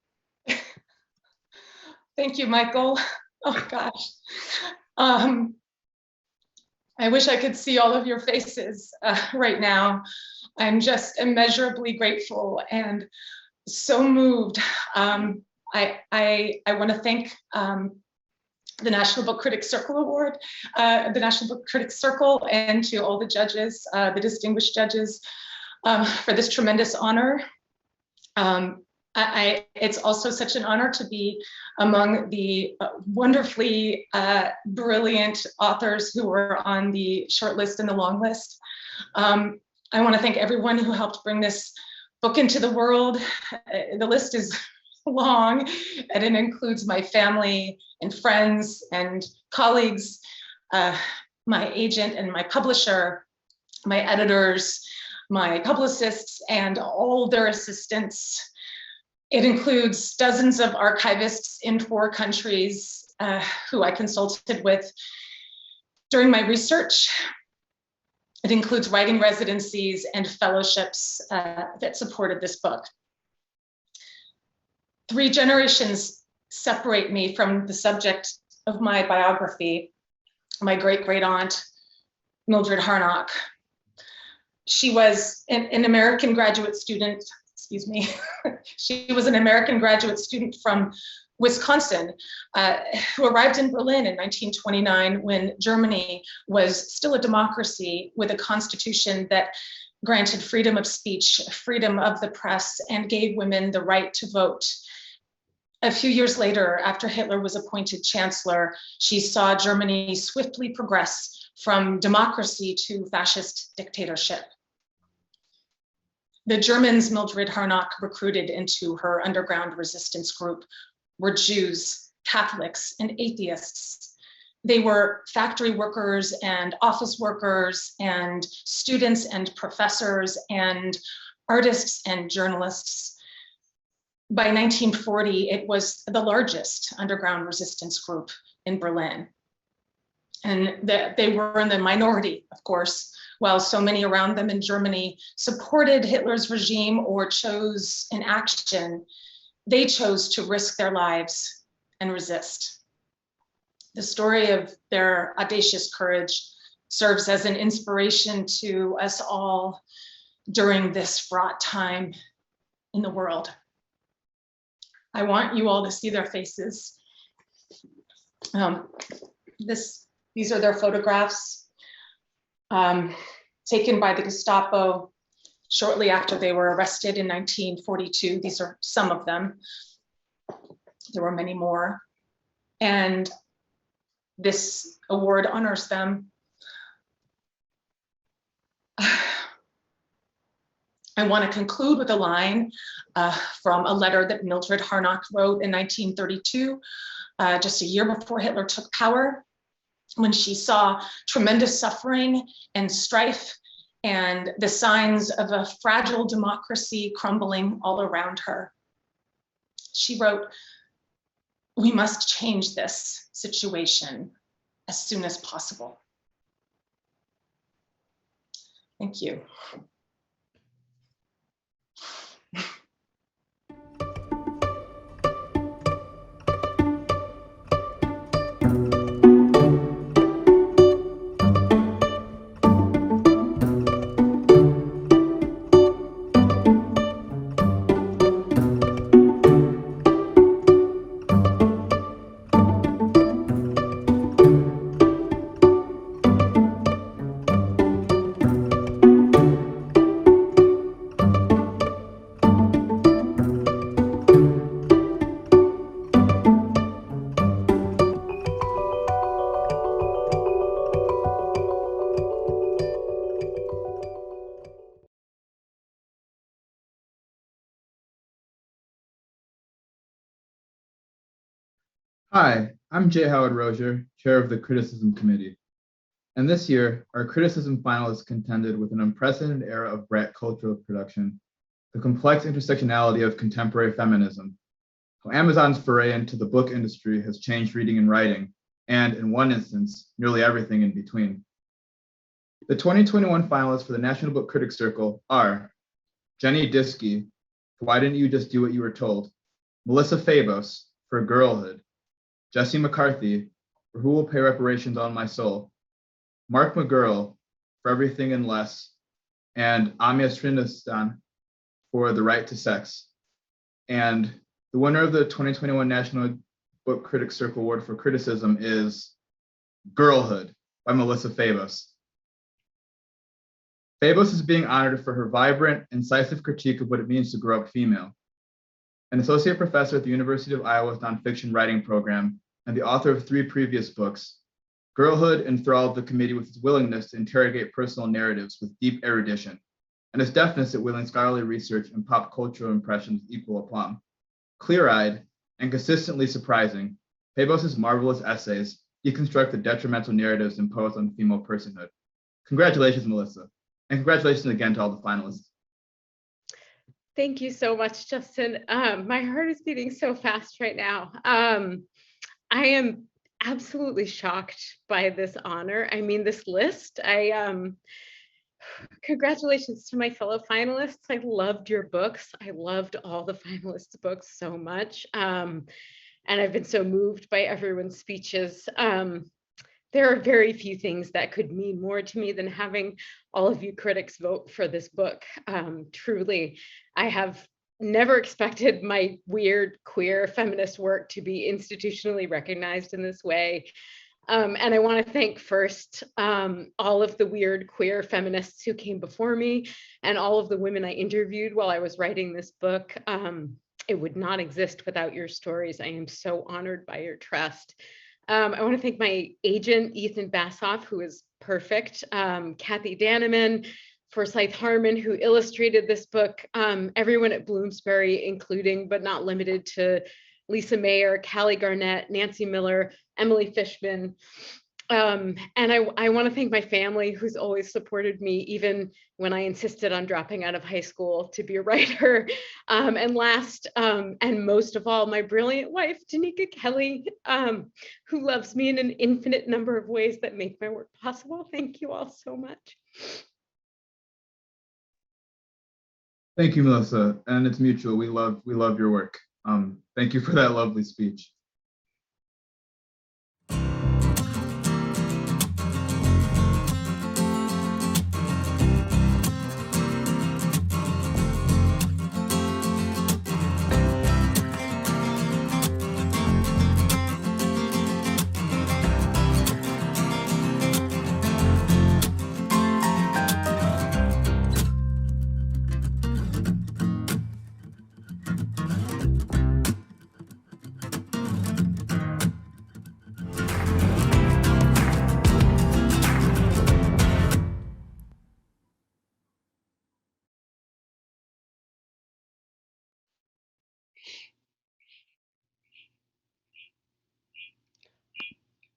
Thank you, Michael. Oh gosh. I wish I could see all of your faces right now. I'm just immeasurably grateful and so moved. I want to thank the National Book Critics Circle Award, the National Book Critics Circle, and to all the judges, the distinguished judges, for this tremendous honor. It's also such an honor to be among the wonderfully brilliant authors who were on the short list and the long list. I want to thank everyone who helped bring this book into the world. The list is long, and it includes my family and friends and colleagues, my agent and my publisher, my editors, my publicists, and all their assistants. It includes dozens of archivists in 4 countries who I consulted with during my research. It includes writing residencies and fellowships that supported this book. 3 generations separate me from the subject of my biography, my great-great-aunt, Mildred Harnack. She was an American graduate student, excuse me. She was an American graduate student from Wisconsin, who arrived in Berlin in 1929 when Germany was still a democracy with a constitution that granted freedom of speech, freedom of the press, and gave women the right to vote. A few years later, after Hitler was appointed chancellor, she saw Germany swiftly progress from democracy to fascist dictatorship. The Germans Mildred Harnack recruited into her underground resistance group were Jews, Catholics, and atheists. They were factory workers and office workers and students and professors and artists and journalists. By 1940, it was the largest underground resistance group in Berlin. And they were in the minority, of course, while so many around them in Germany supported Hitler's regime or chose inaction. They chose to risk their lives and resist. The story of their audacious courage serves as an inspiration to us all during this fraught time in the world. I want you all to see their faces. These are their photographs taken by the Gestapo shortly after they were arrested in 1942. These are some of them. There were many more. And this award honors them. I want to conclude with a line from a letter that Mildred Harnack wrote in 1932, just a year before Hitler took power, when she saw tremendous suffering and strife and the signs of a fragile democracy crumbling all around her. She wrote, "We must change this situation as soon as possible." Thank you. Hi, I'm Jay Howard Rozier, chair of the Criticism Committee. And this year, our criticism finalists contended with an unprecedented era of Brat cultural production, the complex intersectionality of contemporary feminism, how Amazon's foray into the book industry has changed reading and writing, and in one instance, nearly everything in between. The 2021 finalists for the National Book Critics Circle are Jenny Diskey, for Why Didn't You Just Do What You Were Told? Melissa Fabos, for Girlhood, Jesse McCarthy, for Who Will Pay Reparations on My Soul, Mark McGurl, for Everything and Less, and Amia Srinivasan, for The Right to Sex. And the winner of the 2021 National Book Critics Circle Award for Criticism is Girlhood by Melissa Fabos. Fabos is being honored for her vibrant, incisive critique of what it means to grow up female. An associate professor at the University of Iowa's nonfiction writing program and the author of 3 previous books, Girlhood enthralled the committee with its willingness to interrogate personal narratives with deep erudition, and its deftness at wielding scholarly research and pop cultural impressions with equal aplomb. Clear-eyed and consistently surprising, Fabos' marvelous essays deconstruct the detrimental narratives imposed on female personhood. Congratulations, Melissa, and congratulations again to all the finalists. Thank you so much, Justin. My heart is beating so fast right now. I am absolutely shocked by this honor. I mean, this list. Congratulations to my fellow finalists. I loved your books. I loved all the finalists' books so much. And I've been so moved by everyone's speeches. There are very few things that could mean more to me than having all of you critics vote for this book. Truly, I have never expected my weird, queer, feminist work to be institutionally recognized in this way. And I want to thank first all of the weird, queer feminists who came before me and all of the women I interviewed while I was writing this book. It would not exist without your stories. I am so honored by your trust. I want to thank my agent, Ethan Bassoff, who is perfect, Kathy Daneman, Forsyth Harmon, who illustrated this book, everyone at Bloomsbury, including but not limited to Lisa Mayer, Callie Garnett, Nancy Miller, Emily Fishman. And I want to thank my family, who's always supported me, even when I insisted on dropping out of high school to be a writer. And last, and most of all, my brilliant wife, Danica Kelly, who loves me in an infinite number of ways that make my work possible. Thank you all so much. Thank you, Melissa, and it's mutual. We love your work. Thank you for that lovely speech.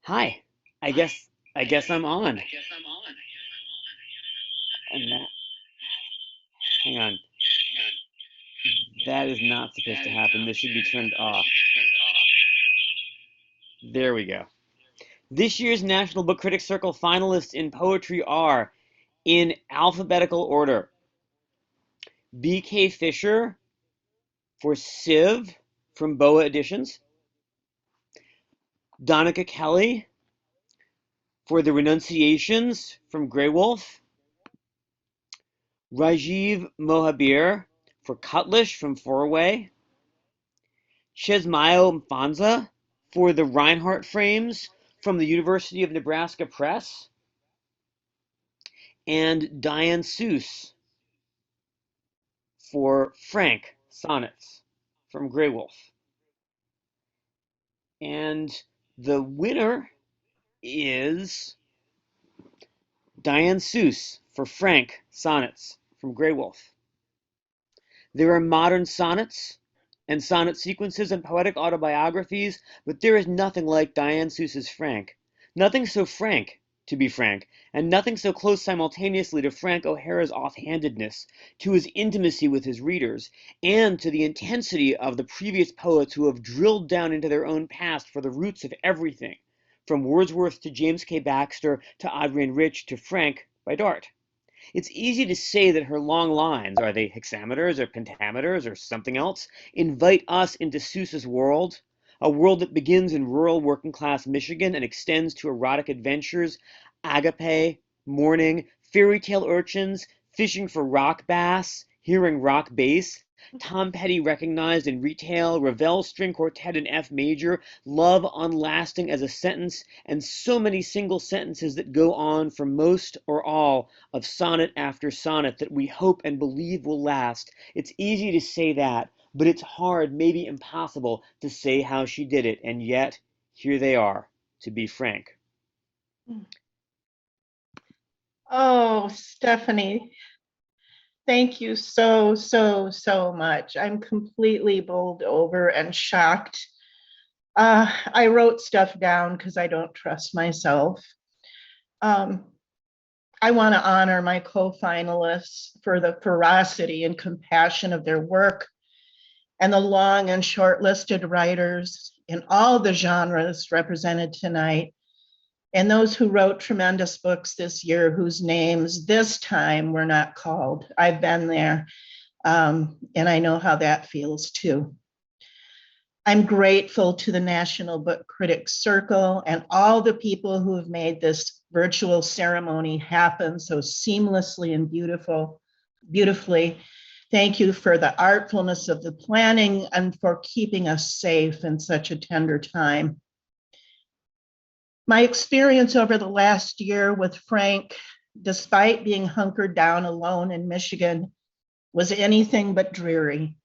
Hi, I guess I'm on. And that, hang on. That is not supposed to happen. This should be turned off. There we go. This year's National Book Critics Circle finalists in poetry are, in alphabetical order, B.K. Fisher for Civ from Boa Editions, Donica Kelly for The Renunciations from Grey Wolf, Rajiv Mohabir for Cutlish from Four-Way, Chesmayo Mfanza for The Reinhardt Frames from the University of Nebraska Press, and Diane Seuss for Frank Sonnets from Grey Wolf. And the winner is Diane Seuss for Frank Sonnets from Grey Wolf. There are modern sonnets and sonnet sequences and poetic autobiographies, but there is nothing like Diane Seuss's Frank. Nothing so frank, to be frank, and nothing so close simultaneously to Frank O'Hara's offhandedness, to his intimacy with his readers, and to the intensity of the previous poets who have drilled down into their own past for the roots of everything, from Wordsworth to James K. Baxter to Adrienne Rich to Frank by Dart. It's easy to say that her long lines, are they hexameters or pentameters or something else, invite us into Seuss's world, a world that begins in rural working-class Michigan and extends to erotic adventures, agape, mourning, fairy tale urchins, fishing for rock bass, hearing rock bass, Tom Petty recognized in retail, Ravel string quartet in F major, love unlasting as a sentence, and so many single sentences that go on for most or all of sonnet after sonnet that we hope and believe will last. It's easy to say that, but it's hard, maybe impossible, to say how she did it, and yet here they are, to be frank. Oh, Stephanie, thank you so much. I'm completely bowled over and shocked. I wrote stuff down because I don't trust myself. I want to honor my co-finalists for the ferocity and compassion of their work, and the long and short-listed writers in all the genres represented tonight, and those who wrote tremendous books this year whose names this time were not called. I've been there, and I know how that feels too. I'm grateful to the National Book Critics Circle and all the people who have made this virtual ceremony happen so seamlessly and beautifully. Thank you for the artfulness of the planning and for keeping us safe in such a tender time. My experience over the last year with Frank, despite being hunkered down alone in Michigan, was anything but dreary.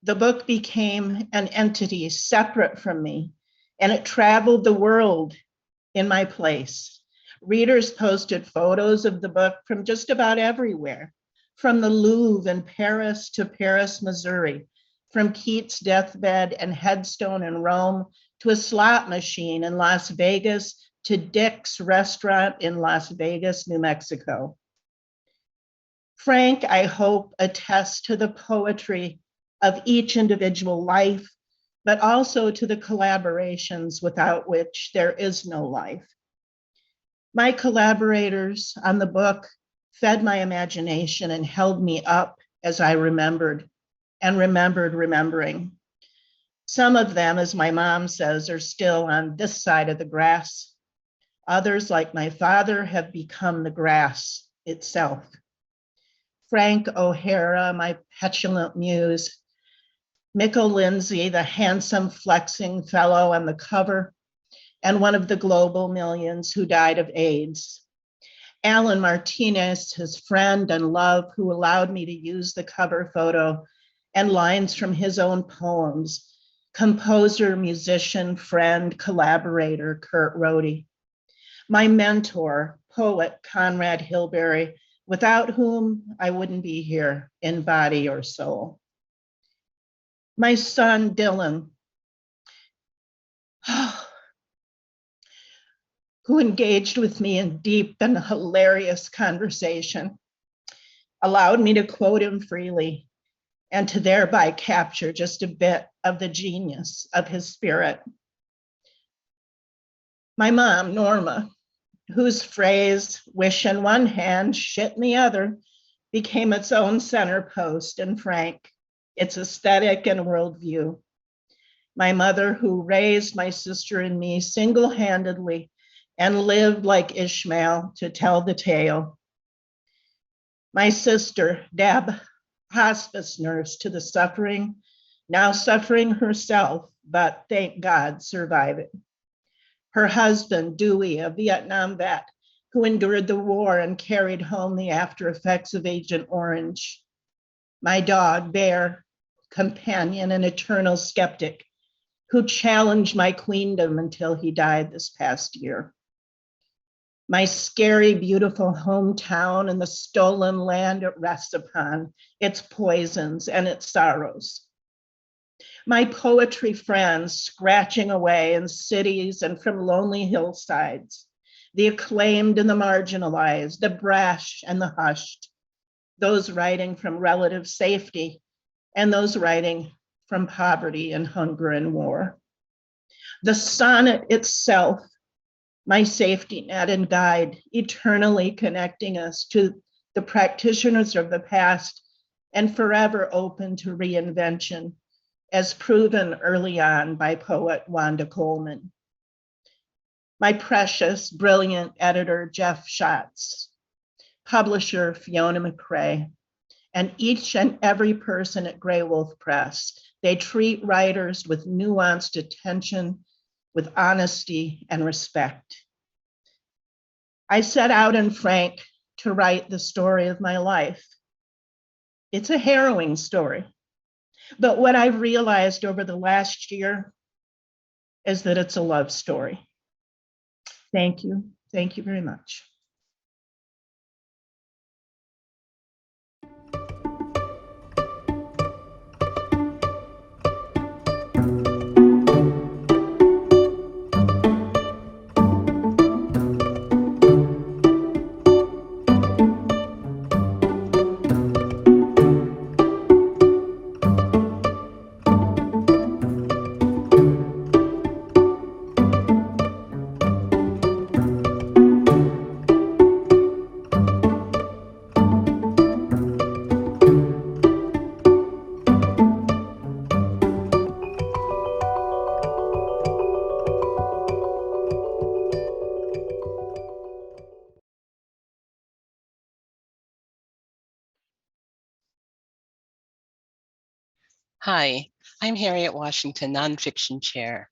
The book became an entity separate from me, and it traveled the world in my place. Readers posted photos of the book from just about everywhere, from the Louvre in Paris to Paris, Missouri, from Keats' deathbed and headstone in Rome to a slot machine in Las Vegas to Dick's restaurant in Las Vegas, New Mexico. Frank, I hope, attests to the poetry of each individual life, but also to the collaborations without which there is no life. My collaborators on the book fed my imagination and held me up as I remembered and remembered remembering. Some of them, as my mom says, are still on this side of the grass. Others, like my father, have become the grass itself. Frank O'Hara, my petulant muse, Mikkel Lindsay, the handsome flexing fellow on the cover, and one of the global millions who died of AIDS. Alan Martinez, his friend and love, who allowed me to use the cover photo and lines from his own poems. Composer, musician, friend, collaborator, Kurt Rohde. My mentor, poet Conrad Hilberry, without whom I wouldn't be here in body or soul. My son, Dylan. who engaged with me in deep and hilarious conversation, allowed me to quote him freely and to thereby capture just a bit of the genius of his spirit. My mom, Norma, whose phrase, wish in one hand, shit in the other, became its own center post in Frank, its aesthetic and worldview. My mother, who raised my sister and me single-handedly and lived like Ishmael to tell the tale. My sister, Deb, hospice nurse to the suffering, now suffering herself, but thank God surviving. Her husband, Dewey, a Vietnam vet who endured the war and carried home the after effects of Agent Orange. My dog, Bear, companion and eternal skeptic, who challenged my queendom until he died this past year. My scary, beautiful hometown and the stolen land it rests upon, its poisons and its sorrows. My poetry friends scratching away in cities and from lonely hillsides, the acclaimed and the marginalized, the brash and the hushed, those writing from relative safety and those writing from poverty and hunger and war. The sonnet itself, my safety net and guide, eternally connecting us to the practitioners of the past and forever open to reinvention, as proven early on by poet Wanda Coleman. My precious, brilliant editor, Jeff Schatz, publisher Fiona McRae, and each and every person at Grey Wolf Press. They treat writers with nuanced attention, with honesty and respect. I set out in Frank to write the story of my life. It's a harrowing story, but what I've realized over the last year is that it's a love story. Thank you. Thank you very much. Hi, I'm Harriet Washington, Nonfiction Chair.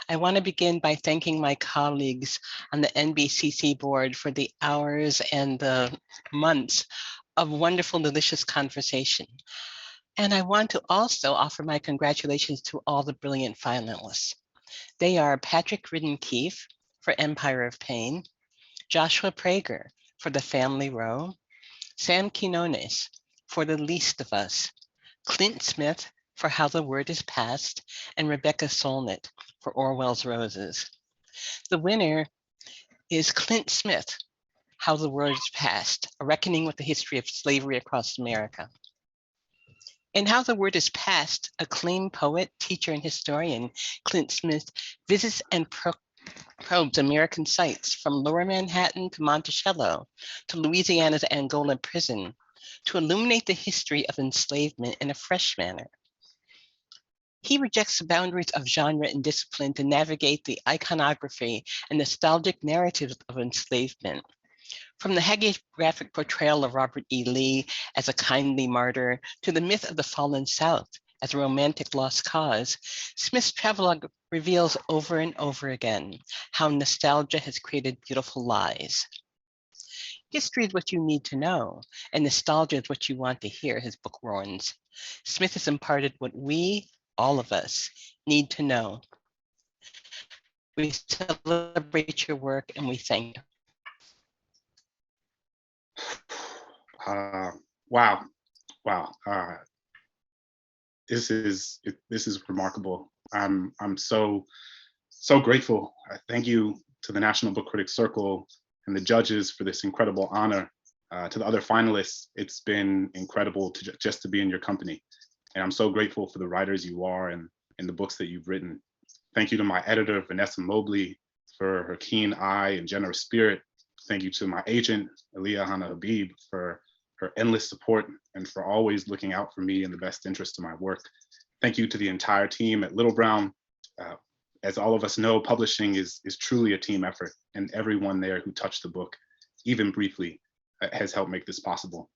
I want to begin by thanking my colleagues on the NBCC board for the hours and the months of wonderful, delicious conversation. And I want to also offer my congratulations to all the brilliant finalists. They are Patrick Ridden-Keefe for Empire of Pain, Joshua Prager for The Family Row, Sam Quinones for The Least of Us, Clint Smith for How the Word is Passed, and Rebecca Solnit for Orwell's Roses. The winner is Clint Smith, How the Word is Passed, A Reckoning with the History of Slavery Across America. In How the Word is Passed, acclaimed poet, teacher, and historian Clint Smith visits and probes American sites from Lower Manhattan to Monticello to Louisiana's Angola prison to illuminate the history of enslavement in a fresh manner. He rejects the boundaries of genre and discipline to navigate the iconography and nostalgic narratives of enslavement. From the hagiographic portrayal of Robert E. Lee as a kindly martyr to the myth of the fallen South as a romantic lost cause, Smith's travelogue reveals over and over again how nostalgia has created beautiful lies. History is what you need to know, and nostalgia is what you want to hear, his book warns. Smith has imparted what we, all of us, need to know. We celebrate your work and we thank you. Wow. This is remarkable. I'm so grateful. Thank you to the National Book Critics Circle and the judges for this incredible honor. To the other finalists, it's been incredible just to be in your company. And I'm so grateful for the writers you are and the books that you've written. Thank you to my editor, Vanessa Mobley, for her keen eye and generous spirit. Thank you to my agent, Aliyah Hana Habib, for her endless support and for always looking out for me in the best interest of my work. Thank you to the entire team at Little Brown. As all of us know, publishing is truly a team effort, and everyone there who touched the book, even briefly, has helped make this possible.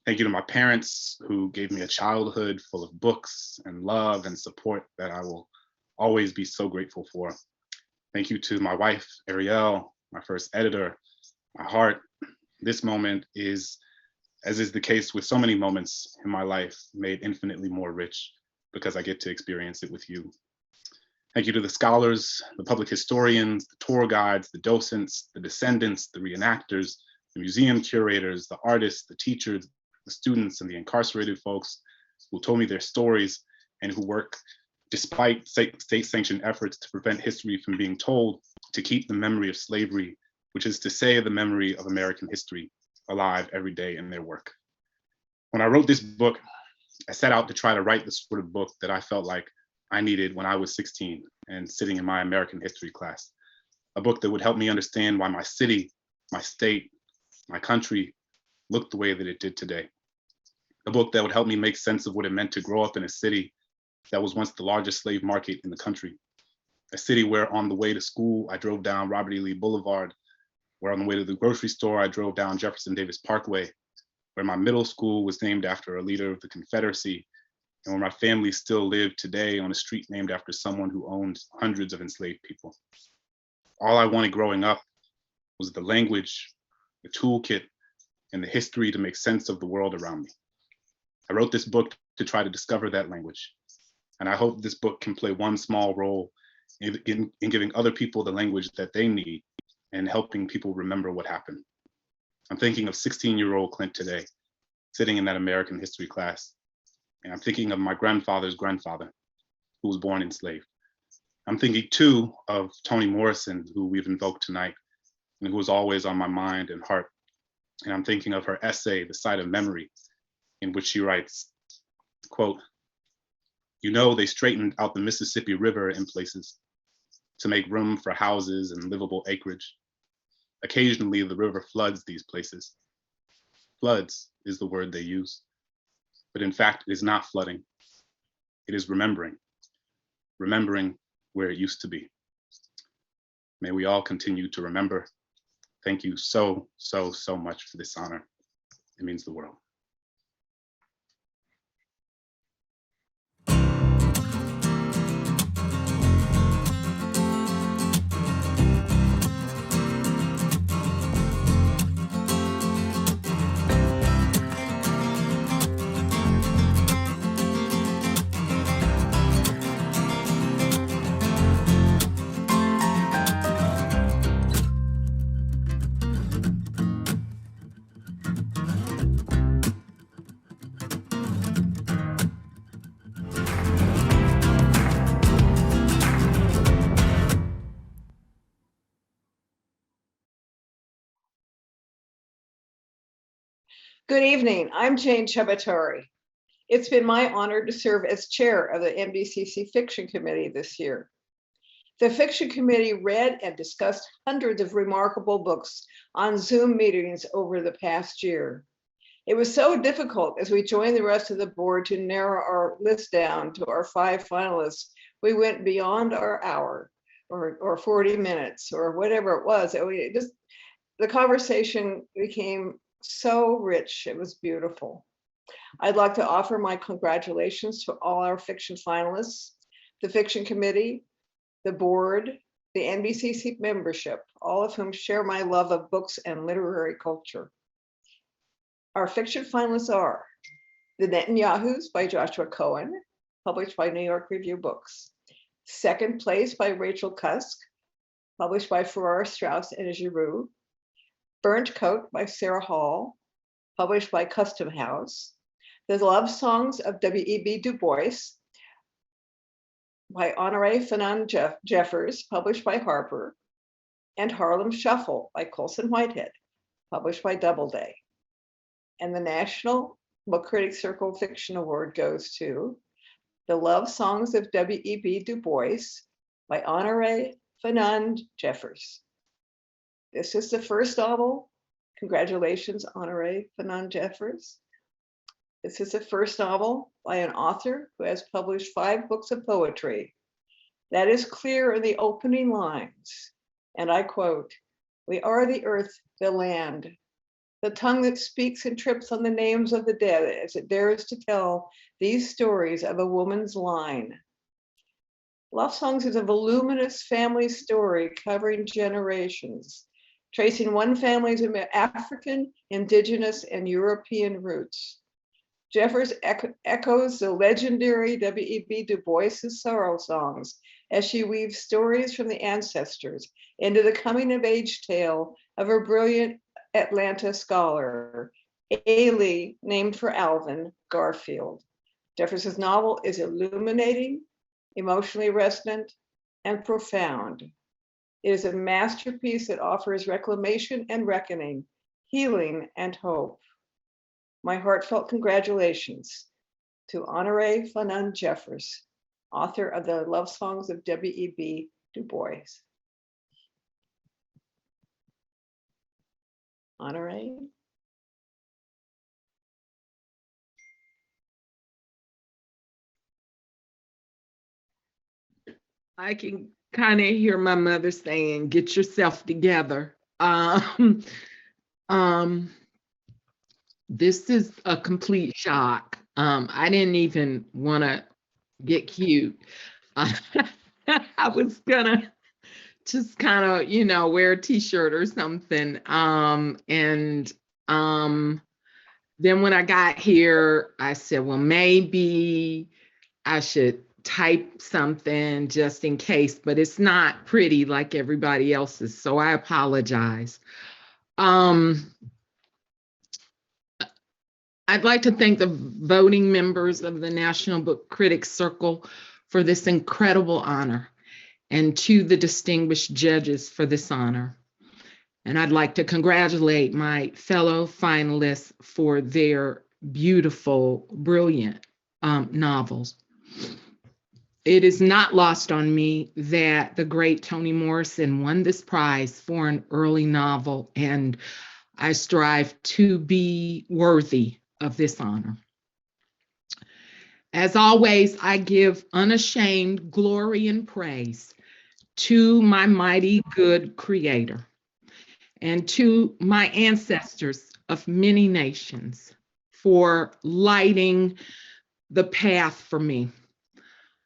Thank you to my parents who gave me a childhood full of books and love and support that I will always be so grateful for. Thank you to my wife, Ariel, my first editor, my heart. This moment is, as is the case with so many moments in my life, made infinitely more rich because I get to experience it with you. Thank you to the scholars, the public historians, the tour guides, the docents, the descendants, the reenactors, the museum curators, the artists, the teachers, the students, and the incarcerated folks who told me their stories and who work despite state-sanctioned efforts to prevent history from being told, to keep the memory of slavery, which is to say the memory of American history, alive every day in their work. When I wrote this book, I set out to try to write the sort of book that I felt like I needed when I was 16 and sitting in my American history class. A book that would help me understand why my city, my state, my country looked the way that it did today. A book that would help me make sense of what it meant to grow up in a city that was once the largest slave market in the country. A city where on the way to school, I drove down Robert E. Lee Boulevard, where on the way to the grocery store, I drove down Jefferson Davis Parkway, where my middle school was named after a leader of the Confederacy, and where my family still lived today on a street named after someone who owned hundreds of enslaved people. All I wanted growing up was the language, the toolkit, and the history to make sense of the world around me. I wrote this book to try to discover that language. And I hope this book can play one small role in giving other people the language that they need and helping people remember what happened. I'm thinking of 16-year-old Clint today, sitting in that American history class. And I'm thinking of my grandfather's grandfather, who was born enslaved. I'm thinking too of Toni Morrison, who we've invoked tonight, and who was always on my mind and heart. And I'm thinking of her essay, The Site of Memory, in which she writes, quote, "You know, they straightened out the Mississippi River in places to make room for houses and livable acreage. Occasionally, the river floods these places. Floods is the word they use. But in fact, it is not flooding. It is remembering where it used to be. May we all continue to remember. Thank you so, so, so much for this honor. It means the world." Good evening. I'm Jane Chebatari. It's been my honor to serve as chair of the NBCC Fiction Committee this year. The Fiction Committee read and discussed hundreds of remarkable books on Zoom meetings over the past year. It was so difficult as we joined the rest of the board to narrow our list down to our 5 finalists. We went beyond our hour or 40 minutes or whatever it was. The conversation became so rich. It was beautiful. I'd like to offer my congratulations to all our fiction finalists, the Fiction Committee, the board, the NBCC membership, all of whom share my love of books and literary culture. Our fiction finalists are The Netanyahus by Joshua Cohen, published by New York Review Books. Second Place by Rachel Cusk, published by Farrar, Straus and Giroux. Burnt Coat by Sarah Hall, published by Custom House. The Love Songs of W.E.B. Du Bois by Honoré Fanon Jeffers, published by Harper. and Harlem Shuffle by Colson Whitehead, published by Doubleday. And the National Book Critics Circle Fiction Award goes to The Love Songs of W.E.B. Du Bois by Honoré Fanon Jeffers. This is the first novel. Congratulations, Honoré Fanon Jeffers. This is the first novel by an author who has published 5 books of poetry. That is clear in the opening lines. And I quote, "We are the earth, the land, the tongue that speaks and trips on the names of the dead as it dares to tell these stories of a woman's line." Love Songs is a voluminous family story covering generations, tracing one family's African, Indigenous, and European roots. Jeffers echoes the legendary W.E.B. Du Bois's sorrow songs as she weaves stories from the ancestors into the coming-of-age tale of a brilliant Atlanta scholar, Ailey, named for Alvin Garfield. Jeffers' novel is illuminating, emotionally resonant, and profound. It is a masterpiece that offers reclamation and reckoning, healing and hope. My heartfelt congratulations to Honoré Fanon Jeffers, author of The Love Songs of W.E.B. Du Bois. Honoré? I can kind of hear my mother saying, "Get yourself together." This is a complete shock. I didn't even want to get cute. I was gonna just kind of, wear a t-shirt or something. Then when I got here, I said, well, maybe I should type something just in case, but it's not pretty like everybody else's, so I apologize. I'd like to thank the voting members of the National Book Critics Circle for this incredible honor, and to the distinguished judges for this honor. And I'd like to congratulate my fellow finalists for their beautiful, brilliant novels. It is not lost on me that the great Toni Morrison won this prize for an early novel, and I strive to be worthy of this honor. As always, I give unashamed glory and praise to my mighty good Creator and to my ancestors of many nations for lighting the path for me.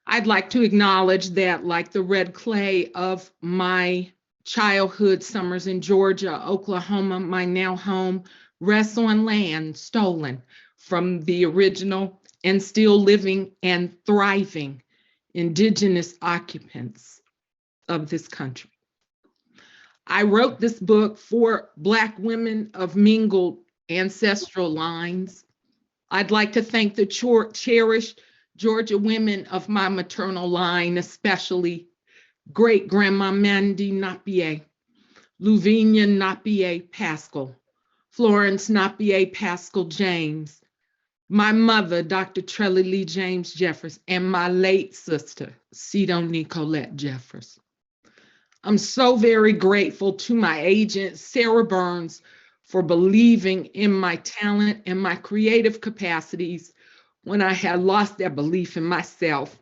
I'd like to acknowledge that, like the red clay of my childhood summers in Georgia, Oklahoma, my now home, rests on land stolen from the original and still living and thriving indigenous occupants of this country. I wrote this book for Black women of mingled ancestral lines. I'd like to thank the cherished Georgia women of my maternal line, especially great grandma Mandy Napier, Louvenia Napier Pascal, Florence Napier Pascal James, my mother, Dr. Trellie Lee James Jeffers, and my late sister, Sidonie Colette Jeffers. I'm so very grateful to my agent, Sarah Burns, for believing in my talent and my creative capacities when I had lost that belief in myself.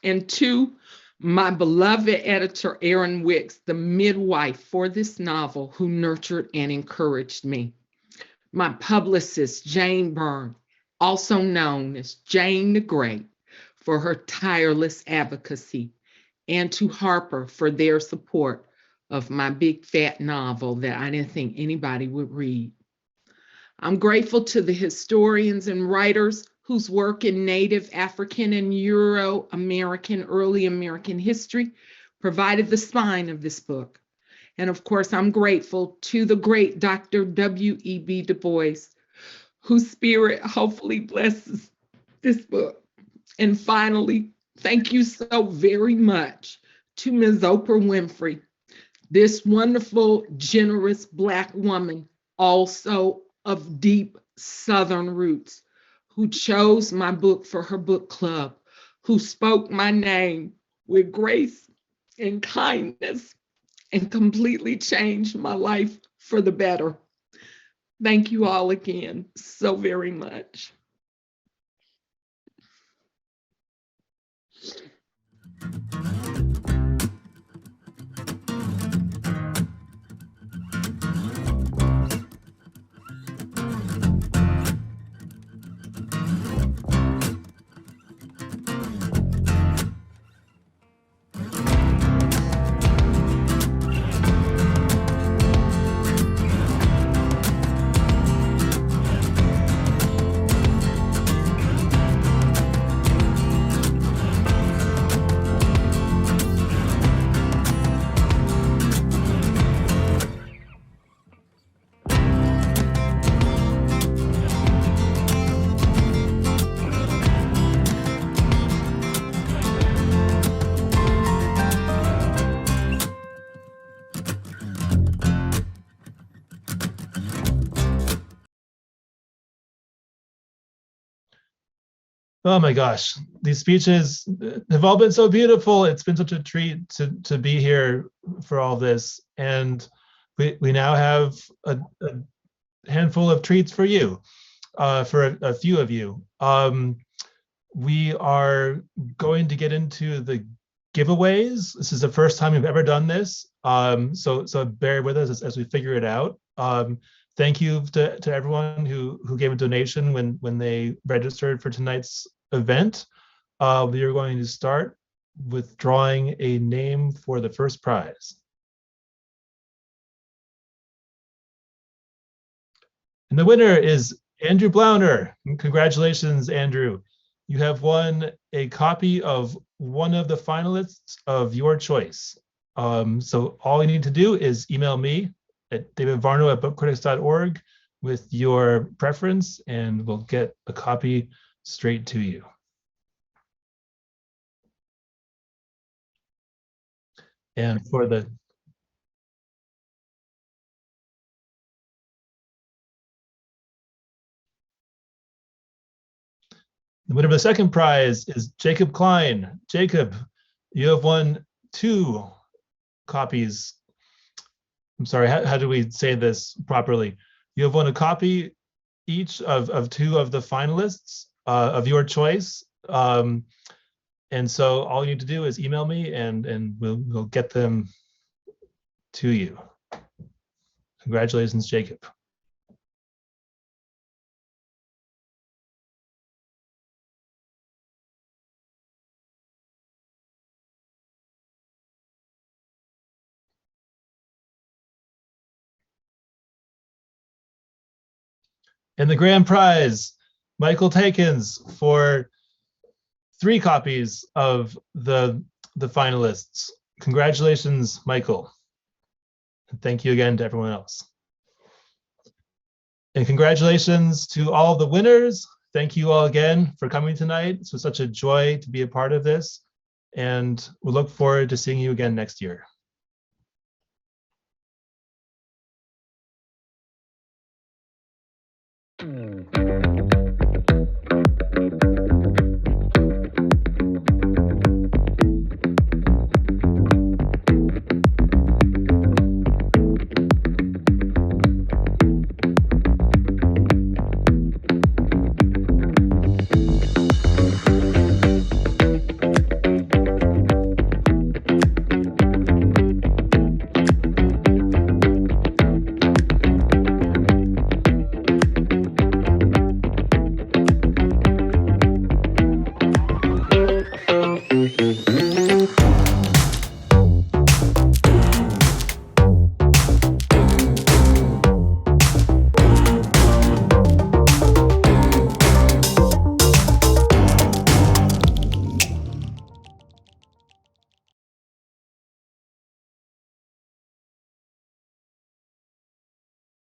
And to my beloved editor, Erin Wicks, the midwife for this novel, who nurtured and encouraged me. My publicist, Jane Byrne, also known as Jane the Great, for her tireless advocacy, and to Harper for their support of my big fat novel that I didn't think anybody would read. I'm grateful to the historians and writers whose work in Native African and Euro-American early American history provided the spine of this book. And of course, I'm grateful to the great Dr. W.E.B. Du Bois, whose spirit hopefully blesses this book. And finally, thank you so very much to Ms. Oprah Winfrey, This wonderful, generous Black woman, also of deep Southern roots, who chose my book for her book club, who spoke my name with grace and kindness and completely changed my life for the better. Thank you all again so very much. Oh my gosh, these speeches have all been so beautiful. It's been such a treat to be here for all this. And we now have a handful of treats for you, for a few of you. We are going to get into the giveaways. This is the first time we've ever done this. So bear with us as we figure it out. Thank you to everyone who gave a donation when they registered for tonight's event. We are going to start with drawing a name for the first prize. And the winner is Andrew Blauner. Congratulations, Andrew. You have won a copy of one of the finalists of your choice. So all you need to do is email me at davidvarno@bookcritics.org with your preference, and we'll get a copy straight to you. And for the winner of the second prize is Jacob Klein. Jacob, you have won 2 copies. I'm sorry, how do we say this properly? You have won a copy each of 2 of the finalists of your choice. And so all you need to do is email me and we'll get them to you. Congratulations, Jacob. And the grand prize, Michael Takins, for 3 copies of the finalists. Congratulations, Michael. And thank you again to everyone else. And congratulations to all the winners. Thank you all again for coming tonight. It was such a joy to be a part of this. And we look forward to seeing you again next year.